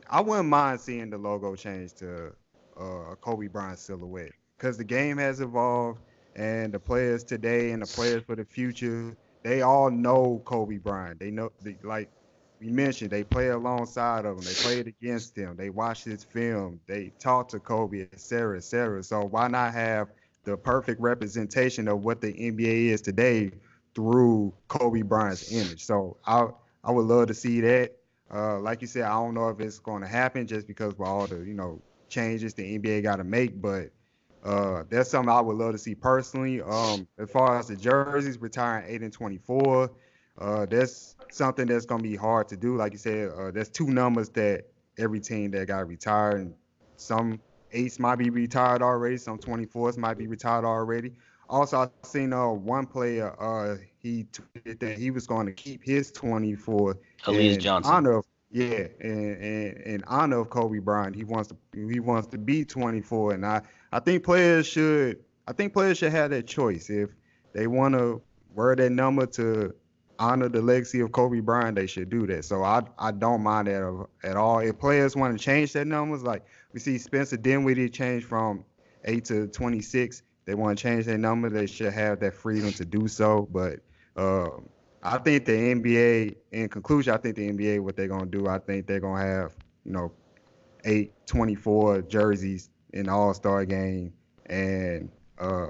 I wouldn't mind seeing the logo change to a Kobe Bryant silhouette, because the game has evolved, and the players today and the players for the future, they all know Kobe Bryant. They know, we mentioned they play alongside of him, they played against him, they watched his film, they talked to Kobe, et cetera, et cetera. So why not have the perfect representation of what the NBA is today through Kobe Bryant's image? So I would love to see that. Like you said, I don't know if it's going to happen just because of all the changes the NBA got to make, but that's something I would love to see personally. As far as the jerseys retiring 8 and 24, that's something that's gonna be hard to do. Like you said, there's two numbers that every team that got retired, and some 8s might be retired already, some 24s might be retired already. Also, I seen one player, he tweeted that he was going to keep his 24 Elise in Johnson. honor of in honor of Kobe Bryant. He wants to be 24, and I think players should have that choice. If they want to wear that number to honor the legacy of Kobe Bryant, they should do that. So I don't mind that at all. If players want to change their numbers, like we see Spencer Dinwiddie change from 8 to 26, they want to change their number, they should have that freedom to do so. But I think the NBA, in conclusion, I think the NBA, what they're going to do, I think they're going to have, 8-24 jerseys in the All-Star game. And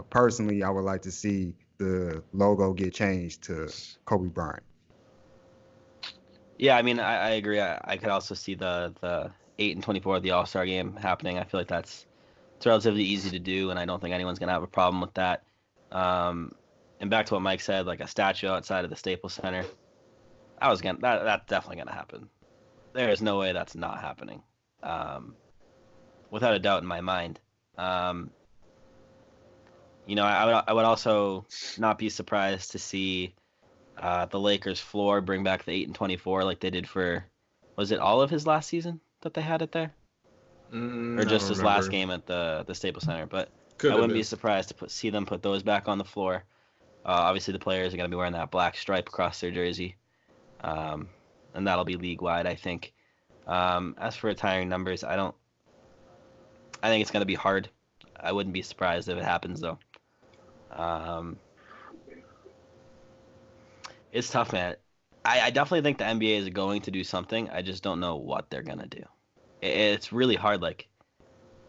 personally, I would like to see the logo get changed to Kobe Bryant. Yeah, I mean, I agree. I could also see the 8 and 24 of the All-Star game happening. I feel like it's relatively easy to do, and I don't think anyone's gonna have a problem with that. And back to what Mike said, like a statue outside of the Staples Center, that's definitely gonna happen. There is no way that's not happening, without a doubt in my mind. I would also not be surprised to see the Lakers floor bring back the 8 and 24 like they did for, was it all of his last season that they had it there? Or just his last game at the Staples Center? But I wouldn't be surprised to see them put those back on the floor. Obviously, the players are going to be wearing that black stripe across their jersey, and that'll be league-wide, I think. As for retiring numbers, I think it's going to be hard. I wouldn't be surprised if it happens, though. It's tough, man. I definitely think the NBA is going to do something. I just don't know what they're going to do. It's really hard. Like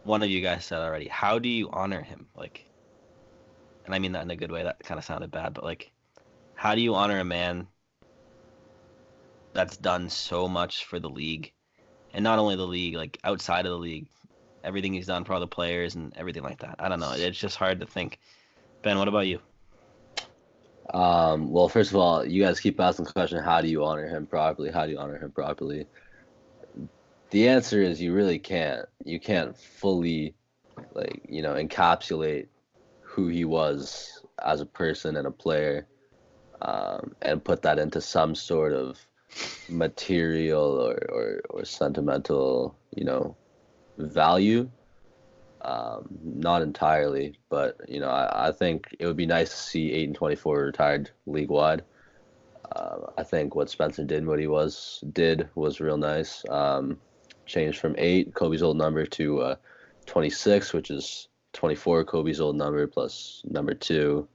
one of you guys said already, how do you honor him? Like, and I mean that in a good way. That kind of sounded bad, but like, how do you honor a man that's done so much for the league, and not only the league, like outside of the league, everything he's done for all the players and everything like that? I don't know. It's just hard to think. Ben, what about you? Well, first of all, you guys keep asking the question, how do you honor him properly? How do you honor him properly? The answer is you really can't. You can't fully, encapsulate who he was as a person and a player, and put that into some sort of material or sentimental, value. Not entirely, but I think it would be nice to see 8 and 24 retired league wide. I think what Spencer Dinwiddie did was real nice. Changed from 8, Kobe's old number, to 26, which is 24, Kobe's old number, plus number 2,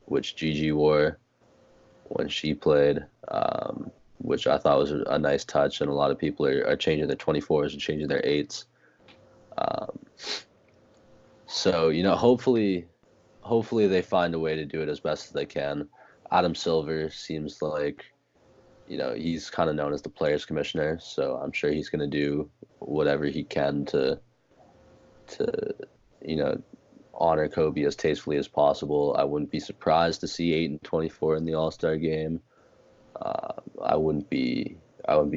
which Gigi wore when she played, which I thought was a nice touch. And a lot of people are changing their 24s and changing their 8s. So hopefully they find a way to do it as best as they can. Adam Silver seems like he's kind of known as the players commissioner, so I'm sure he's going to do whatever he can to honor Kobe as tastefully as possible. I wouldn't be surprised to see 8 and 24 in the All-Star game. I wouldn't be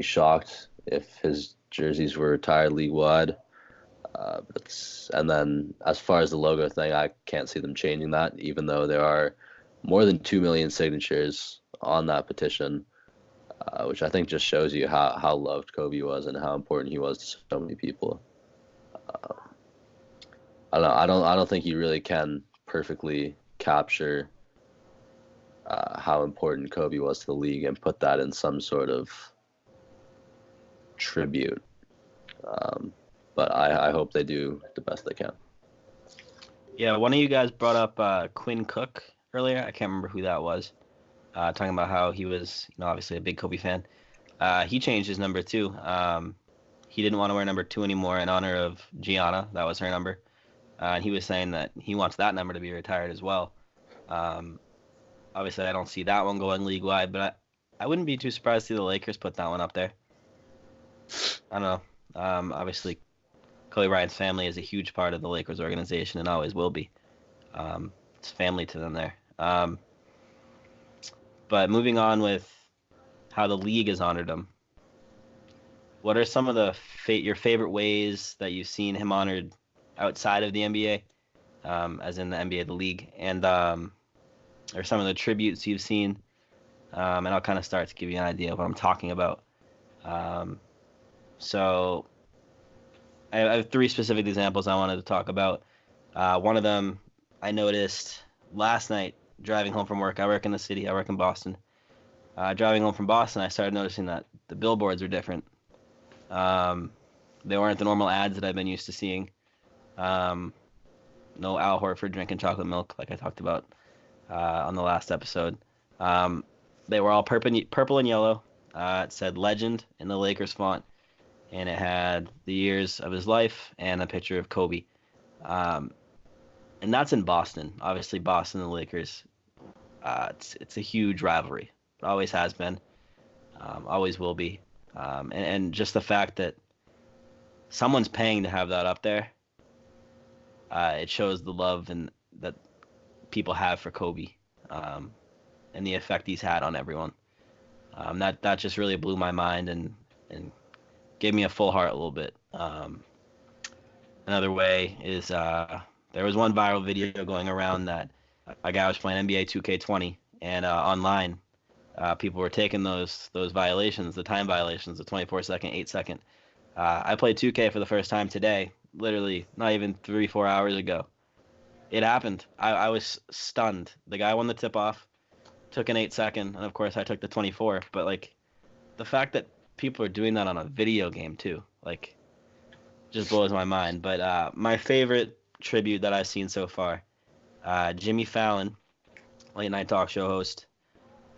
shocked if his jerseys were retired league wide. And then as far as the logo thing, I can't see them changing that, even though there are more than 2 million signatures on that petition, which I think just shows you how loved Kobe was and how important he was to so many people. I don't think you really can perfectly capture how important Kobe was to the league and put that in some sort of tribute. But I hope they do the best they can. Yeah, one of you guys brought up Quinn Cook earlier. I can't remember who that was. talking about how he was, obviously a big Kobe fan. He changed his number too. He didn't want to wear number 2 anymore in honor of Gianna. That was her number. And he was saying that he wants that number to be retired as well. Obviously, I don't see that one going league-wide, but I wouldn't be too surprised to see the Lakers put that one up there. I don't know. Obviously, Kobe Bryant's family is a huge part of the Lakers organization and always will be. It's family to them there. But moving on with how the league has honored him, what are some of your favorite ways that you've seen him honored outside of the NBA, as in the NBA, the league, and or some of the tributes you've seen? And I'll kind of start to give you an idea of what I'm talking about. So I have 3 specific examples I wanted to talk about. One of them I noticed last night driving home from work. I work in the city. I work in Boston. Driving home from Boston, I started noticing that the billboards are different. They weren't the normal ads that I've been used to seeing. No Al Horford drinking chocolate milk like I talked about on the last episode. They were all purple and yellow. It said legend in the Lakers font, and it had the years of his life and a picture of Kobe. And that's in Boston. Obviously, Boston and the Lakers, it's a huge rivalry. It always has been, always will be. And just the fact that someone's paying to have that up there, it shows the love and that people have for Kobe, and the effect he's had on everyone. That just really blew my mind and gave me a full heart a little bit. Another way is there was one viral video going around that a guy was playing NBA 2K20, and online people were taking those violations, the time violations, the 24-second, 8-second. I played 2K for the first time today, literally not even 3-4 hours ago. It happened. I was stunned. The guy won the tip-off, took an 8-second, and of course I took the 24. But like the fact that people are doing that on a video game too, like, just blows my mind. But my favorite tribute that I've seen so far, Jimmy Fallon, late night talk show host,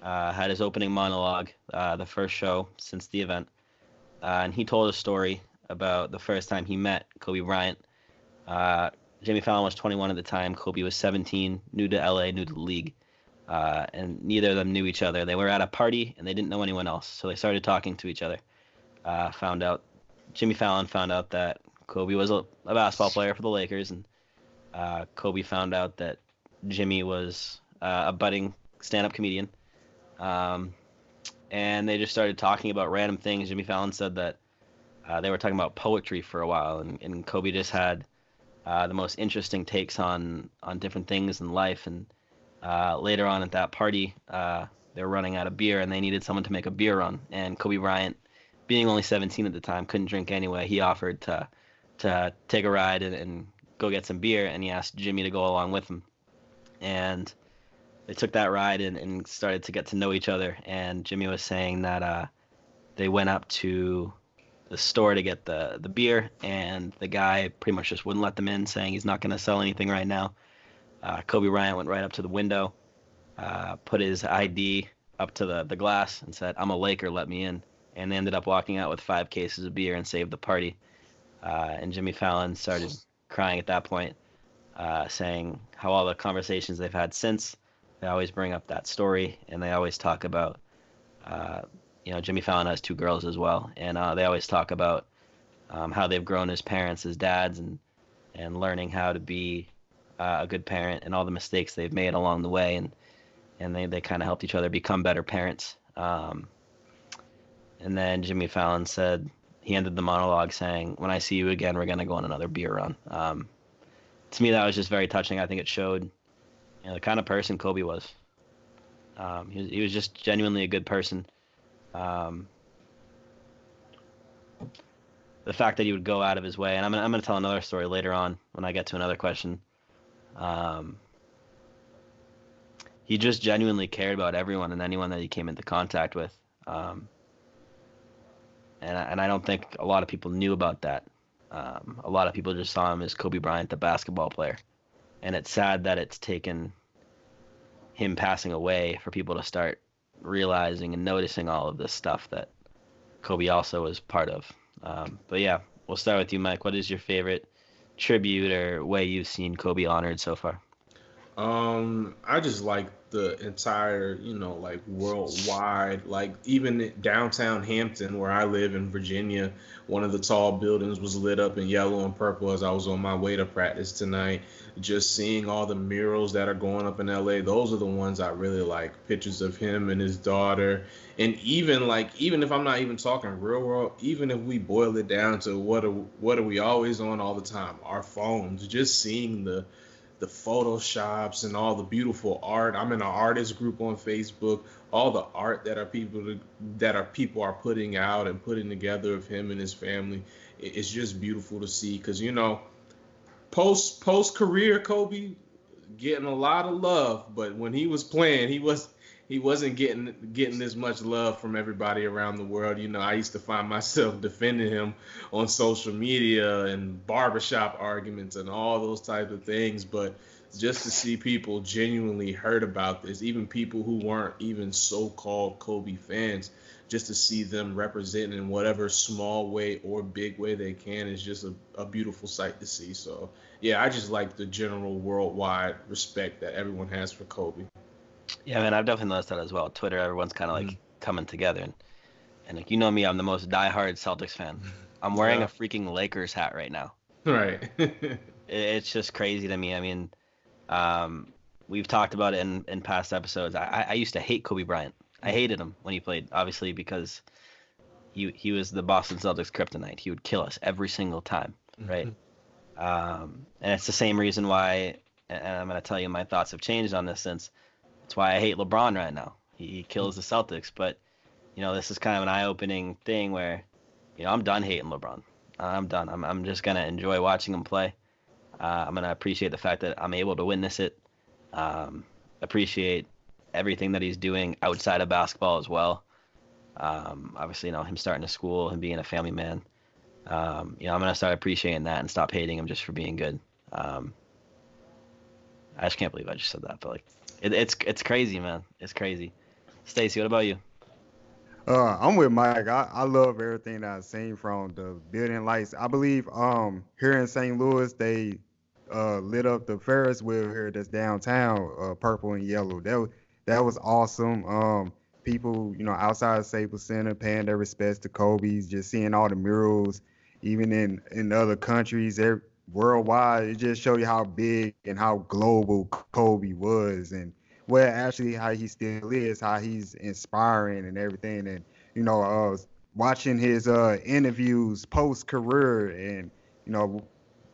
had his opening monologue, the first show since the event, and he told a story about the first time he met Kobe Bryant. Jimmy Fallon was 21 at the time. Kobe was 17, new to LA, new to the league, and neither of them knew each other. They were at a party and they didn't know anyone else, so they started talking to each other. Jimmy Fallon found out that Kobe was a basketball player for the Lakers, and Kobe found out that Jimmy was a budding stand-up comedian. And they just started talking about random things. Jimmy Fallon said that they were talking about poetry for a while, and Kobe just had the most interesting takes on different things in life. And later on at that party, they were running out of beer, and they needed someone to make a beer run. And Kobe Bryant, being only 17 at the time, couldn't drink anyway. He offered to take a ride and go get some beer, and he asked Jimmy to go along with him. And they took that ride and started to get to know each other. And Jimmy was saying that they went up to the store to get the beer, and the guy pretty much just wouldn't let them in, saying he's not going to sell anything right now. Kobe Bryant went right up to the window, put his ID up to the glass and said, "I'm a Laker, let me in." And they ended up walking out with 5 cases of beer and saved the party. And Jimmy Fallon started crying at that point, saying how all the conversations they've had since, they always bring up that story, and they always talk about, Jimmy Fallon has 2 girls as well, and they always talk about how they've grown as parents, as dads, and learning how to be a good parent, and all the mistakes they've made along the way, and they kind of helped each other become better parents. And then Jimmy Fallon said, he ended the monologue saying, "When I see you again, we're going to go on another beer run." To me, that was just very touching. I think it showed the kind of person Kobe was. He was just genuinely a good person. The fact that he would go out of his way, and I'm gonna tell another story later on when I get to another question. He just genuinely cared about everyone and anyone that he came into contact with. And I don't think a lot of people knew about that. A lot of people just saw him as Kobe Bryant, the basketball player. And it's sad that it's taken him passing away for people to start realizing and noticing all of this stuff that Kobe also was part of. But yeah, we'll start with you, Mike. What is your favorite tribute or way you've seen Kobe honored so far? I just like the entire, like worldwide, like even downtown Hampton, where I live in Virginia, one of the tall buildings was lit up in yellow and purple as I was on my way to practice tonight. Just seeing all the murals that are going up in LA, those are the ones I really like. Pictures of him and his daughter. And even if I'm not even talking real world, even if we boil it down to what are we always on all the time? Our phones. Just seeing the photoshops and all the beautiful art. I'm in an artist group on Facebook. All the art that people are putting out and putting together of him and his family. It's just beautiful to see because post career Kobe getting a lot of love, but when he was playing, he wasn't getting this much love from everybody around the world. I used to find myself defending him on social media and barbershop arguments and all those types of things. But just to see people genuinely hurt about this, even people who weren't even so-called Kobe fans, just to see them representing in whatever small way or big way they can is just a beautiful sight to see. So, yeah, I just like the general worldwide respect that everyone has for Kobe. Yeah, man, I've definitely noticed that as well. Twitter, everyone's kind of like coming together, and like me, I'm the most diehard Celtics fan. I'm wearing a freaking Lakers hat right now. Right. It's just crazy to me. I mean, we've talked about it in past episodes. I used to hate Kobe Bryant. I hated him when he played, obviously because he was the Boston Celtics kryptonite. He would kill us every single time, right? And it's the same reason why, and I'm going to tell you my thoughts have changed on this since. That's why I hate LeBron right now. He kills the Celtics, but this is kind of an eye-opening thing where I'm done hating LeBron. I'm done. I'm just gonna enjoy watching him play. I'm gonna appreciate the fact that I'm able to witness it. Appreciate everything that he's doing outside of basketball as well. Obviously, him starting to school, him being a family man. I'm gonna start appreciating that and stop hating him just for being good. I just can't believe I just said that, but like. It's crazy, man. It's crazy. Stacey, what about you? I'm with Mike. I love everything that I've seen from the building lights. I believe here in St. Louis they lit up the Ferris wheel here that's downtown, purple and yellow. That was awesome. People outside of Staples Center paying their respects to Kobe's, just seeing all the murals, even in other countries. Worldwide, it just show you how big and how global Kobe was, and actually how he still is, how he's inspiring and everything. And watching his interviews post career, and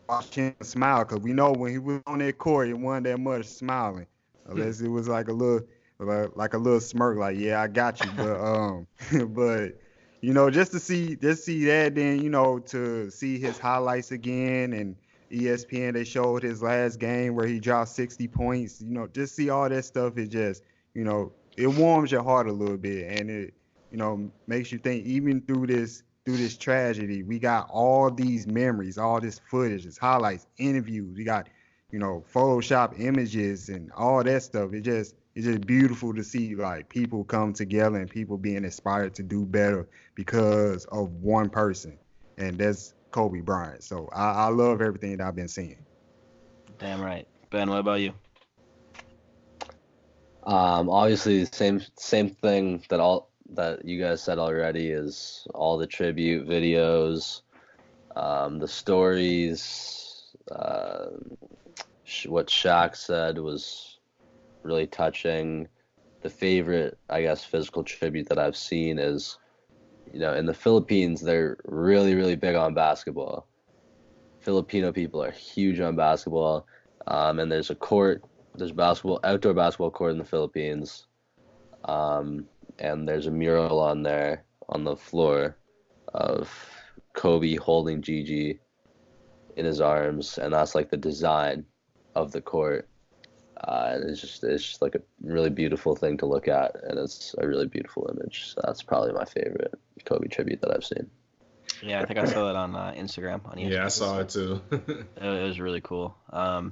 watching him smile, because we know when he was on that court, he wasn't that much smiling, unless it was like a little smirk, like yeah, I got you. But but just to see that, then to see his highlights again, and ESPN, they showed his last game where he dropped 60 points. Just see all that stuff. It just, it warms your heart a little bit, and it, makes you think. Even through this tragedy, we got all these memories, all this footage, this highlights, interviews. We got, Photoshop images and all that stuff. It's just beautiful to see like people come together and people being inspired to do better because of one person, and that's Kobe Bryant. So I love everything that I've been seeing. Damn right. Ben, what about you? Obviously same thing that you guys said already, is all the tribute videos, the stories, what Shaq said was really touching. The favorite, I guess, physical tribute that I've seen is, in the Philippines, they're really, really big on basketball. Filipino people are huge on basketball. And there's outdoor basketball court in the Philippines. And there's a mural on there on the floor of Kobe holding Gigi in his arms. And that's like the design of the court. And it's just like a really beautiful thing to look at, and it's a really beautiful image. So that's probably my favorite Kobe tribute that I've seen. Yeah, I think I saw that on Instagram. Yeah, I saw it too. It was really cool. And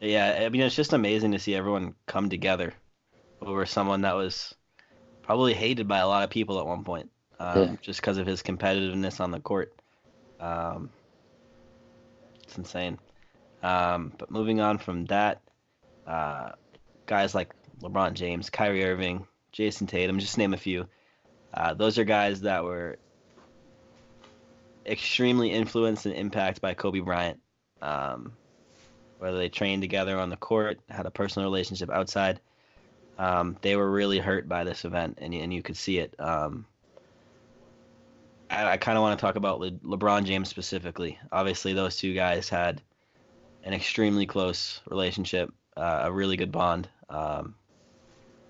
Yeah, I mean, it's just amazing to see everyone come together over someone that was probably hated by a lot of people at one point, Yeah. just because of his competitiveness on the court. Um, it's insane. But moving on from that, uh, guys like LeBron James, Kyrie Irving, Jason Tatum, just to name a few. Those are guys that were extremely influenced and impacted by Kobe Bryant. Um, whether they trained together on the court, had a personal relationship outside, they were really hurt by this event, and you could see it. I kind of want to talk about LeBron James specifically. Obviously, those two guys had an extremely close relationship, a really good bond.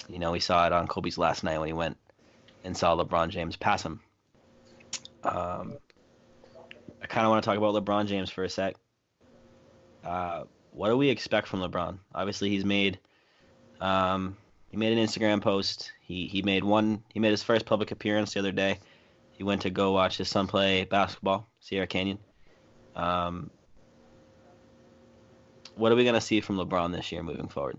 We saw it on Kobe's last night when he went and saw LeBron James pass him. I kind of want to talk about LeBron James for a sec. What do we expect from LeBron? Obviously, he made an Instagram post. He made his first public appearance the other day. He went to go watch his son play basketball, Sierra Canyon. What are we gonna see from LeBron this year moving forward?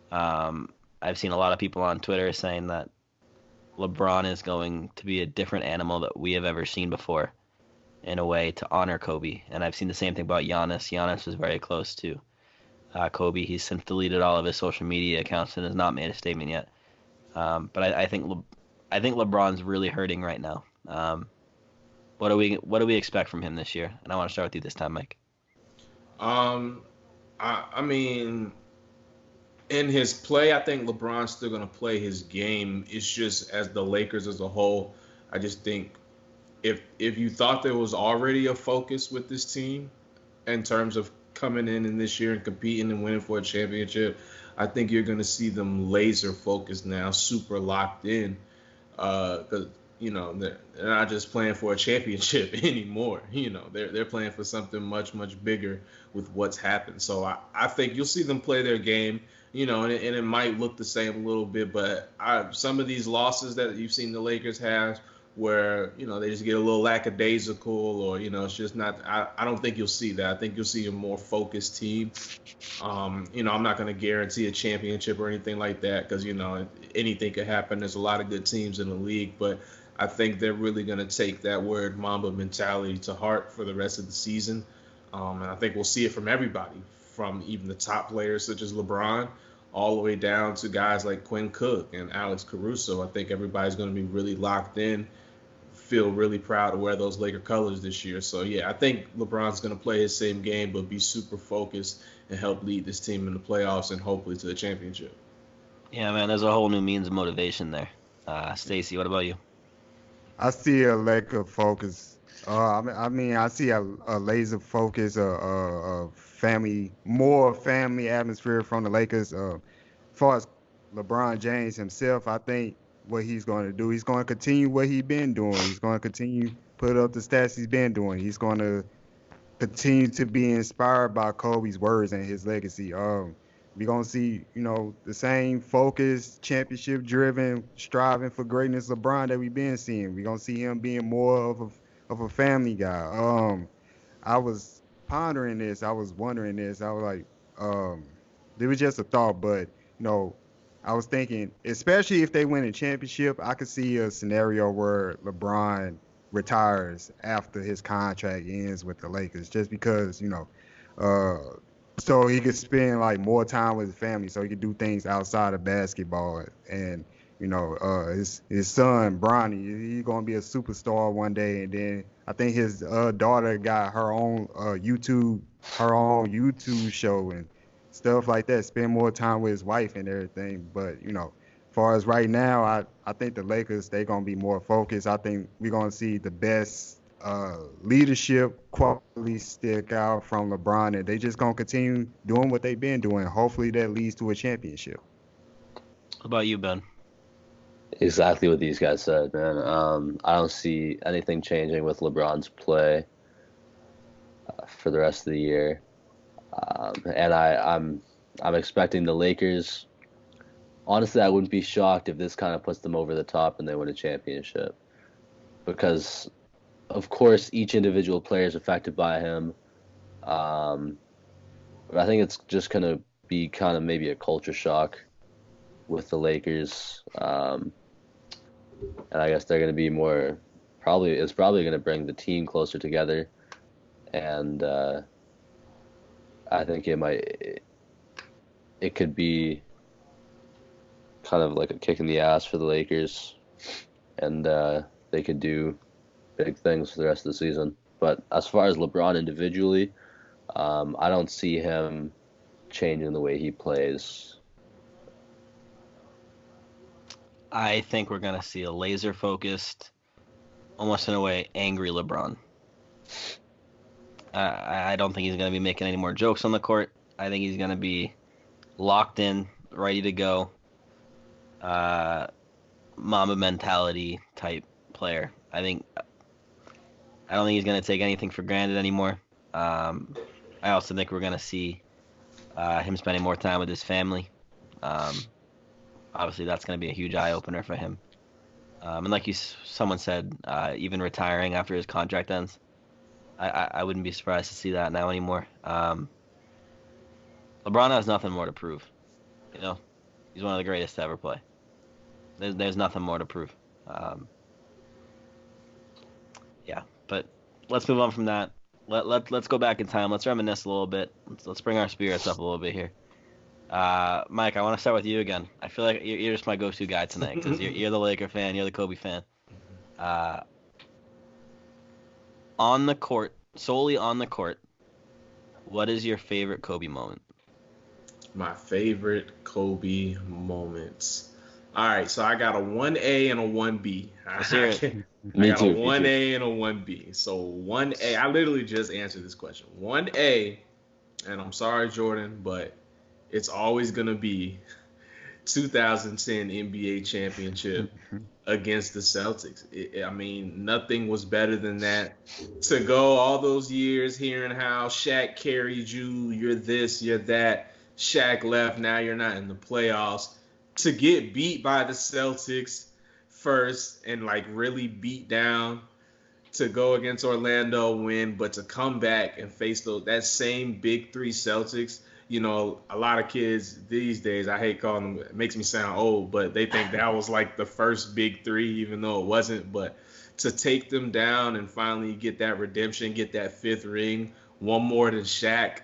I've seen a lot of people on Twitter saying that LeBron is going to be a different animal that we have ever seen before, in a way to honor Kobe. And I've seen the same thing about Giannis. Giannis was very close to Kobe. He's since deleted all of his social media accounts and has not made a statement yet. But I think LeBron's really hurting right now. What do we expect from him this year? And I want to start with you this time, Mike. I mean, in his play, I think LeBron's still going to play his game. It's just as the Lakers as a whole, I just think if you thought there was already a focus with this team in terms of coming in this year and competing and winning for a championship, I think you're going to see them laser focused now, super locked in, because they're not just playing for a championship anymore. They're playing for something much, much bigger with what's happened. So I think you'll see them play their game. And it might look the same a little bit, but some of these losses that you've seen the Lakers have, where they just get a little lackadaisical, or it's just not. I don't think you'll see that. I think you'll see a more focused team. I'm not going to guarantee a championship or anything like that, because anything could happen. There's a lot of good teams in the league, but I think they're really going to take that word Mamba mentality to heart for the rest of the season. And I think we'll see it from everybody, from even the top players such as LeBron, all the way down to guys like Quinn Cook and Alex Caruso. I think everybody's going to be really locked in, feel really proud to wear those Laker colors this year. So, yeah, I think LeBron's going to play his same game, but be super focused and help lead this team in the playoffs and hopefully to the championship. Yeah, man, there's a whole new means of motivation there. Stacey, what about you? I see a lack of focus. I see a laser focus, more family atmosphere from the Lakers. As far as LeBron James himself, I think what he's going to do, he's going to continue what he's been doing. He's going to continue put up the stats he's been doing. He's going to continue to be inspired by Kobe's words and his legacy. We're going to see, the same focused, championship-driven, striving for greatness LeBron that we've been seeing. We're going to see him being more of a family guy. I was pondering this. I was wondering this. I was like, it was just a thought, but, I was thinking, especially if they win a championship, I could see a scenario where LeBron retires after his contract ends with the Lakers, just because, so he could spend like more time with his family, so he could do things outside of basketball. And his son Bronny, he's gonna be a superstar one day. And then I think his daughter got her own YouTube show and stuff like that. Spend more time with his wife and everything. But as far as right now, I think the Lakers, they're gonna be more focused. I think we're gonna see the best leadership quality stick out from LeBron, and they just gonna continue doing what they've been doing. Hopefully that leads to a championship. What about you, Ben? Exactly what these guys said, man. I don't see anything changing with LeBron's play for the rest of the year, and I'm expecting the Lakers. Honestly, I wouldn't be shocked if this kind of puts them over the top and they win a championship, because of course, each individual player is affected by him. I think it's just going to be kind of maybe a culture shock with the Lakers. And I guess they're going to be it's probably going to bring the team closer together. And I think it could be kind of like a kick in the ass for the Lakers. And they could do big things for the rest of the season. But as far as LeBron individually, I don't see him changing the way he plays. I think we're going to see a laser-focused, almost in a way, angry LeBron. I don't think he's going to be making any more jokes on the court. I think he's going to be locked in, ready to go. Mamba mentality type player. I don't think he's going to take anything for granted anymore. I also think we're going to see him spending more time with his family. Obviously, that's going to be a huge eye-opener for him. And like someone said, even retiring after his contract ends, I wouldn't be surprised to see that now anymore. LeBron has nothing more to prove. You know, he's one of the greatest to ever play. There's nothing more to prove. Yeah, but let's move on from that. Let's go back in time. Let's reminisce a little bit. Let's bring our spirits up a little bit here. Mike, I want to start with you again. I feel like you're just my go-to guy tonight because you're the Laker fan, you're the Kobe fan. On the court, solely on the court, what is your favorite Kobe moment? My favorite Kobe moments. All right, so I got a 1A and a 1B. Me got too. a 1A and a 1B. So 1A, I literally just answered this question. 1A, and I'm sorry, Jordan, but it's always going to be 2010 NBA championship against the Celtics. I mean, nothing was better than that. To go all those years hearing how Shaq carried you, you're this, you're that. Shaq left, now you're not in the playoffs. To get beat by the Celtics first and like really beat down, to go against Orlando, win, but to come back and face that same big three Celtics. You know, a lot of kids these days, I hate calling them, it makes me sound old, but they think that was like the first big three, even though it wasn't. But to take them down and finally get that redemption, get that fifth ring, one more than Shaq.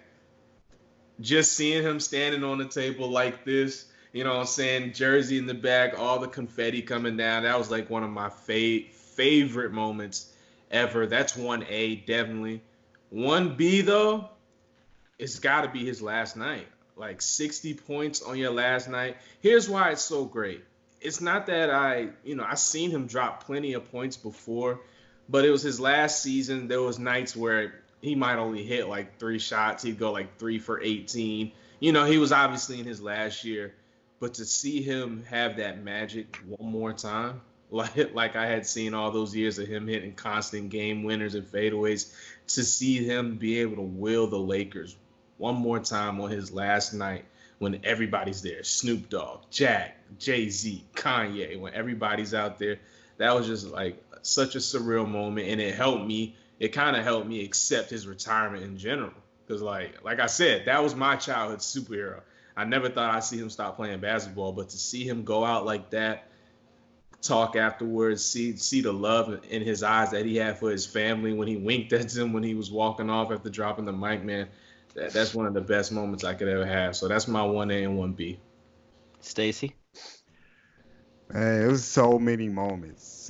Just seeing him standing on the table like this, you know what I'm saying, jersey in the back, all the confetti coming down. That was like one of my favorite moments ever. That's 1A, definitely. 1B, though, it's got to be his last night. Like 60 points on your last night. Here's why it's so great. It's not that I seen him drop plenty of points before, but it was his last season. There was nights where he might only hit like 3 shots. He'd go like 3 for 18. You know, he was obviously in his last year. But to see him have that magic one more time, like I had seen all those years of him hitting constant game winners and fadeaways, to see him be able to will the Lakers one more time on his last night when everybody's there, Snoop Dogg, Jack, Jay-Z, Kanye, when everybody's out there, that was just like such a surreal moment, and it kind of helped me accept his retirement in general. Because like I said, that was my childhood superhero. I never thought I'd see him stop playing basketball, but to see him go out like that, talk afterwards, see the love in his eyes that he had for his family when he winked at them when he was walking off after dropping the mic, man, that's one of the best moments I could ever have. So that's my 1A and 1B. Stacey? Man, it was so many moments.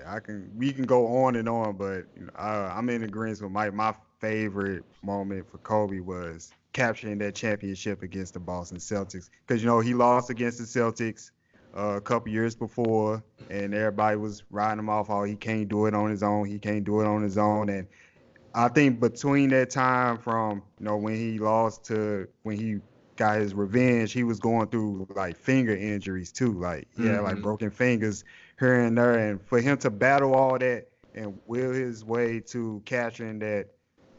Like we can go on and on, but I'm in agreement with Mike. My favorite moment for Kobe was capturing that championship against the Boston Celtics, because he lost against the Celtics a couple years before, and everybody was riding him off. Oh, he can't do it on his own. And I think between that time from when he lost to when he got his revenge, he was going through like finger injuries too. Like he had like broken fingers here and there, and for him to battle all that and will his way to capturing that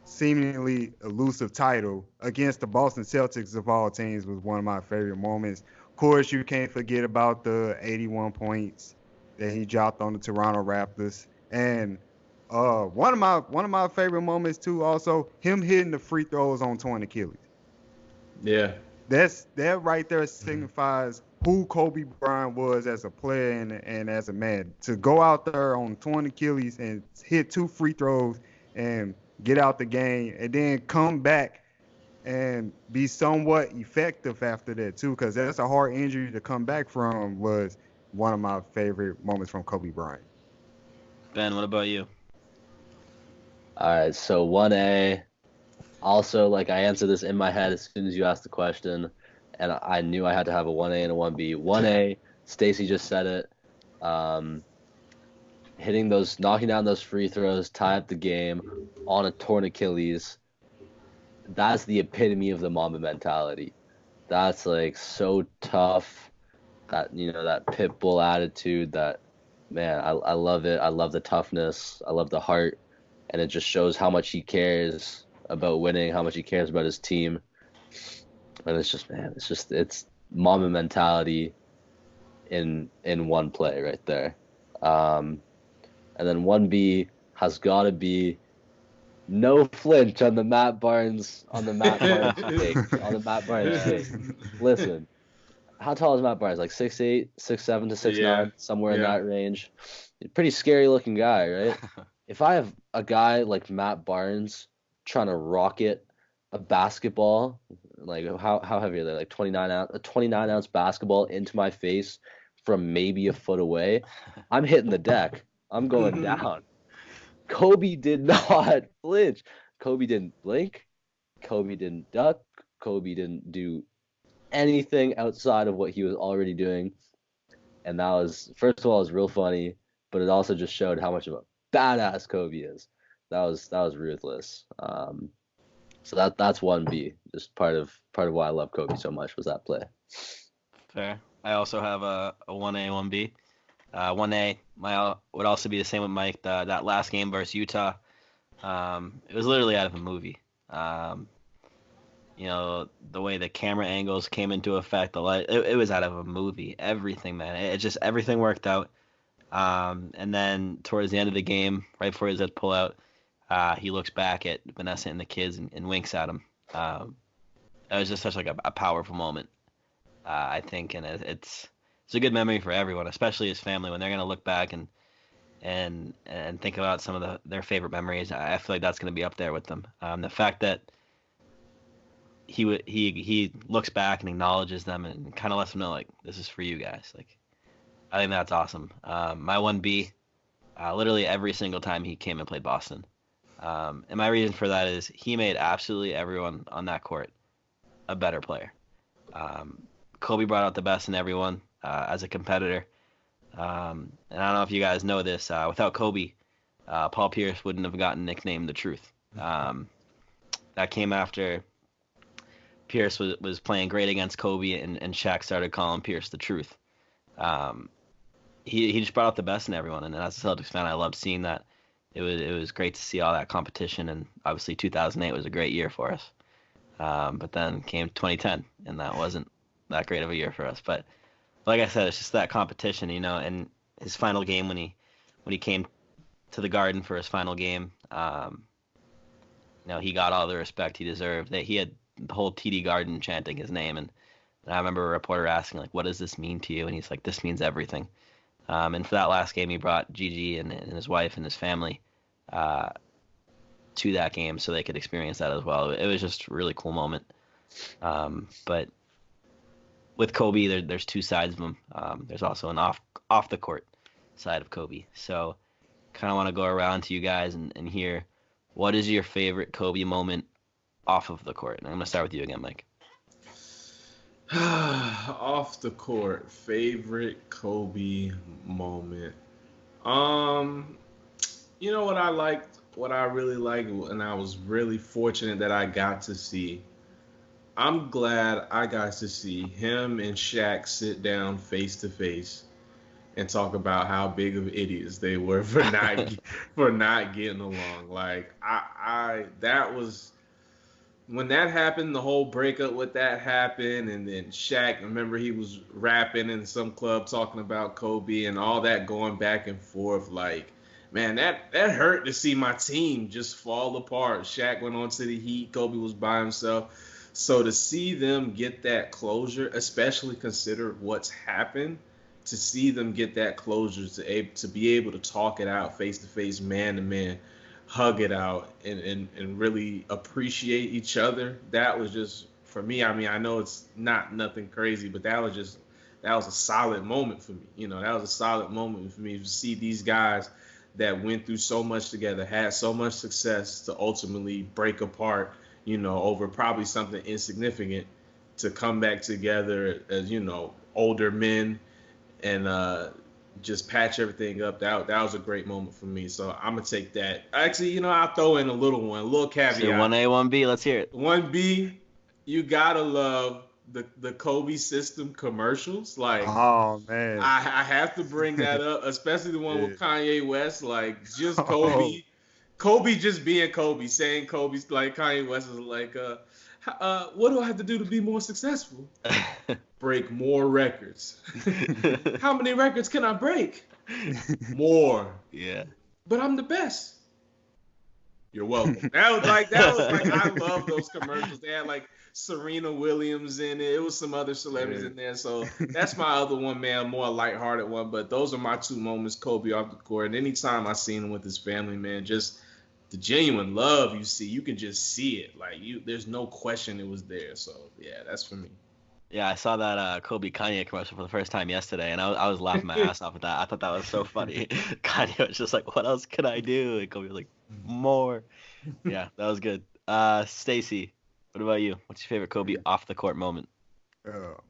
seemingly elusive title against the Boston Celtics of all teams was one of my favorite moments. Of course, you can't forget about the 81 points that he dropped on the Toronto Raptors. And One of my favorite moments too. Also, him hitting the free throws on torn Achilles. Yeah. That right there signifies who Kobe Bryant was as a player and as a man. To go out there on torn Achilles and hit 2 free throws and get out the game, and then come back and be somewhat effective after that too, because that's a hard injury to come back from. Was one of my favorite moments from Kobe Bryant. Ben, what about you? All right, so 1A. Also, like, I answered this in my head as soon as you asked the question, and I knew I had to have a 1A and a 1B. 1A, Stacey just said it. Knocking down those free throws, tie up the game on a torn Achilles. That's the epitome of the Mamba mentality. That's like so tough. That pit bull attitude. That, man, I love it. I love the toughness. I love the heart, and it just shows how much he cares about winning, how much he cares about his team. And it's Mamba mentality in one play right there. And then 1B has got to be no flinch on the Matt Barnes take. Listen, how tall is Matt Barnes? Like 6'8", 6'7" to 6'9", somewhere in that range. Pretty scary looking guy, right? If I have a guy like Matt Barnes trying to rocket a basketball, like how heavy are they? Like 29-ounce basketball into my face from maybe a foot away, I'm hitting the deck. I'm going down. Kobe did not flinch. Kobe didn't blink. Kobe didn't duck. Kobe didn't do anything outside of what he was already doing. And that was, first of all, it was real funny, but it also just showed how much of a badass Kobe is. That was ruthless. So that's 1B. Just part of why I love Kobe so much was that play. Fair. I also have a 1A, 1B. 1A would also be the same with Mike. That last game versus Utah, it was literally out of a movie. The way the camera angles came into effect, the light, it was out of a movie. Everything, man. Everything worked out. And then towards the end of the game, right before he was at pull out, he looks back at Vanessa and the kids and winks at them. That was just such like a powerful moment, I think, and it's a good memory for everyone, especially his family, when they're gonna look back and think about some of their favorite memories. I feel like that's gonna be up there with them. The fact that he looks back and acknowledges them and kind of lets them know, like, this is for you guys. Like, I think that's awesome. My 1B, literally every single time he came and played Boston. And my reason for that is he made absolutely everyone on that court a better player. Kobe brought out the best in everyone as a competitor. And I don't know if you guys know this. Without Kobe, Paul Pierce wouldn't have gotten nicknamed the Truth. That came after Pierce was playing great against Kobe, and Shaq started calling Pierce the Truth. He just brought out the best in everyone, and as a Celtics fan, I loved seeing that. It was great to see all that competition, and obviously 2008 was a great year for us. But then came 2010, and that wasn't that great of a year for us. But like I said, it's just that competition, and his final game when he came to the Garden for his final game, he got all the respect he deserved. That he had the whole TD Garden chanting his name, and I remember a reporter asking, like, what does this mean to you? And he's like, this means everything. And for that last game, he brought Gigi and his wife and his family to that game so they could experience that as well. It was just a really cool moment. But with Kobe, there's two sides of him. There's also an off the court side of Kobe. So kind of want to go around to you guys and hear, what is your favorite Kobe moment off of the court? And I'm going to start with you again, Mike. Off the court, favorite Kobe moment. What I really liked, and I was really fortunate that I got to see. I'm glad I got to see him and Shaq sit down face to face and talk about how big of idiots they were for not getting along. Like that was. When that happened, the whole breakup with that happened, and then Shaq, remember he was rapping in some club talking about Kobe and all that going back and forth. Like, man, that hurt to see my team just fall apart. Shaq went on to the Heat. Kobe was by himself. So to see them get that closure, especially consider what's happened, to see them get that closure, to be able to talk it out face to face, man to man, hug it out, and really appreciate each other. That was just, for me, I mean, I know it's nothing crazy, but that was a solid moment for me. You know, that was a solid moment for me to see these guys that went through so much together, had so much success, to ultimately break apart, you know, over probably something insignificant, to come back together as, you know, older men and just patch everything up. That was a great moment for me. So I'm going to take that. Actually, you know, I'll throw in a little caveat. So 1A, 1B, let's hear it. 1B, you got to love the Kobe system commercials. Like, oh man, I have to bring that up, especially the one with Kanye West. Like, just Kobe. Kobe just being Kobe, saying Kobe's like, Kanye West is like, what do I have to do to be more successful? Break more records. How many records can I break? More. Yeah. But I'm the best. You're welcome. That was like I love those commercials. They had like Serena Williams in it. It was some other celebrities in there. So that's my other one, man, more lighthearted one. But those are my two moments, Kobe off the court. And anytime I seen him with his family, man, just the genuine love you see, you can just see it. Like, there's no question it was there. So yeah, that's for me. Yeah, I saw that Kobe Kanye commercial for the first time yesterday, and I was laughing my ass off at that. I thought that was so funny. Kanye was just like, "What else could I do?" And Kobe was like, "More." Yeah, that was good. Stacey, what about you? What's your favorite Kobe off the court moment?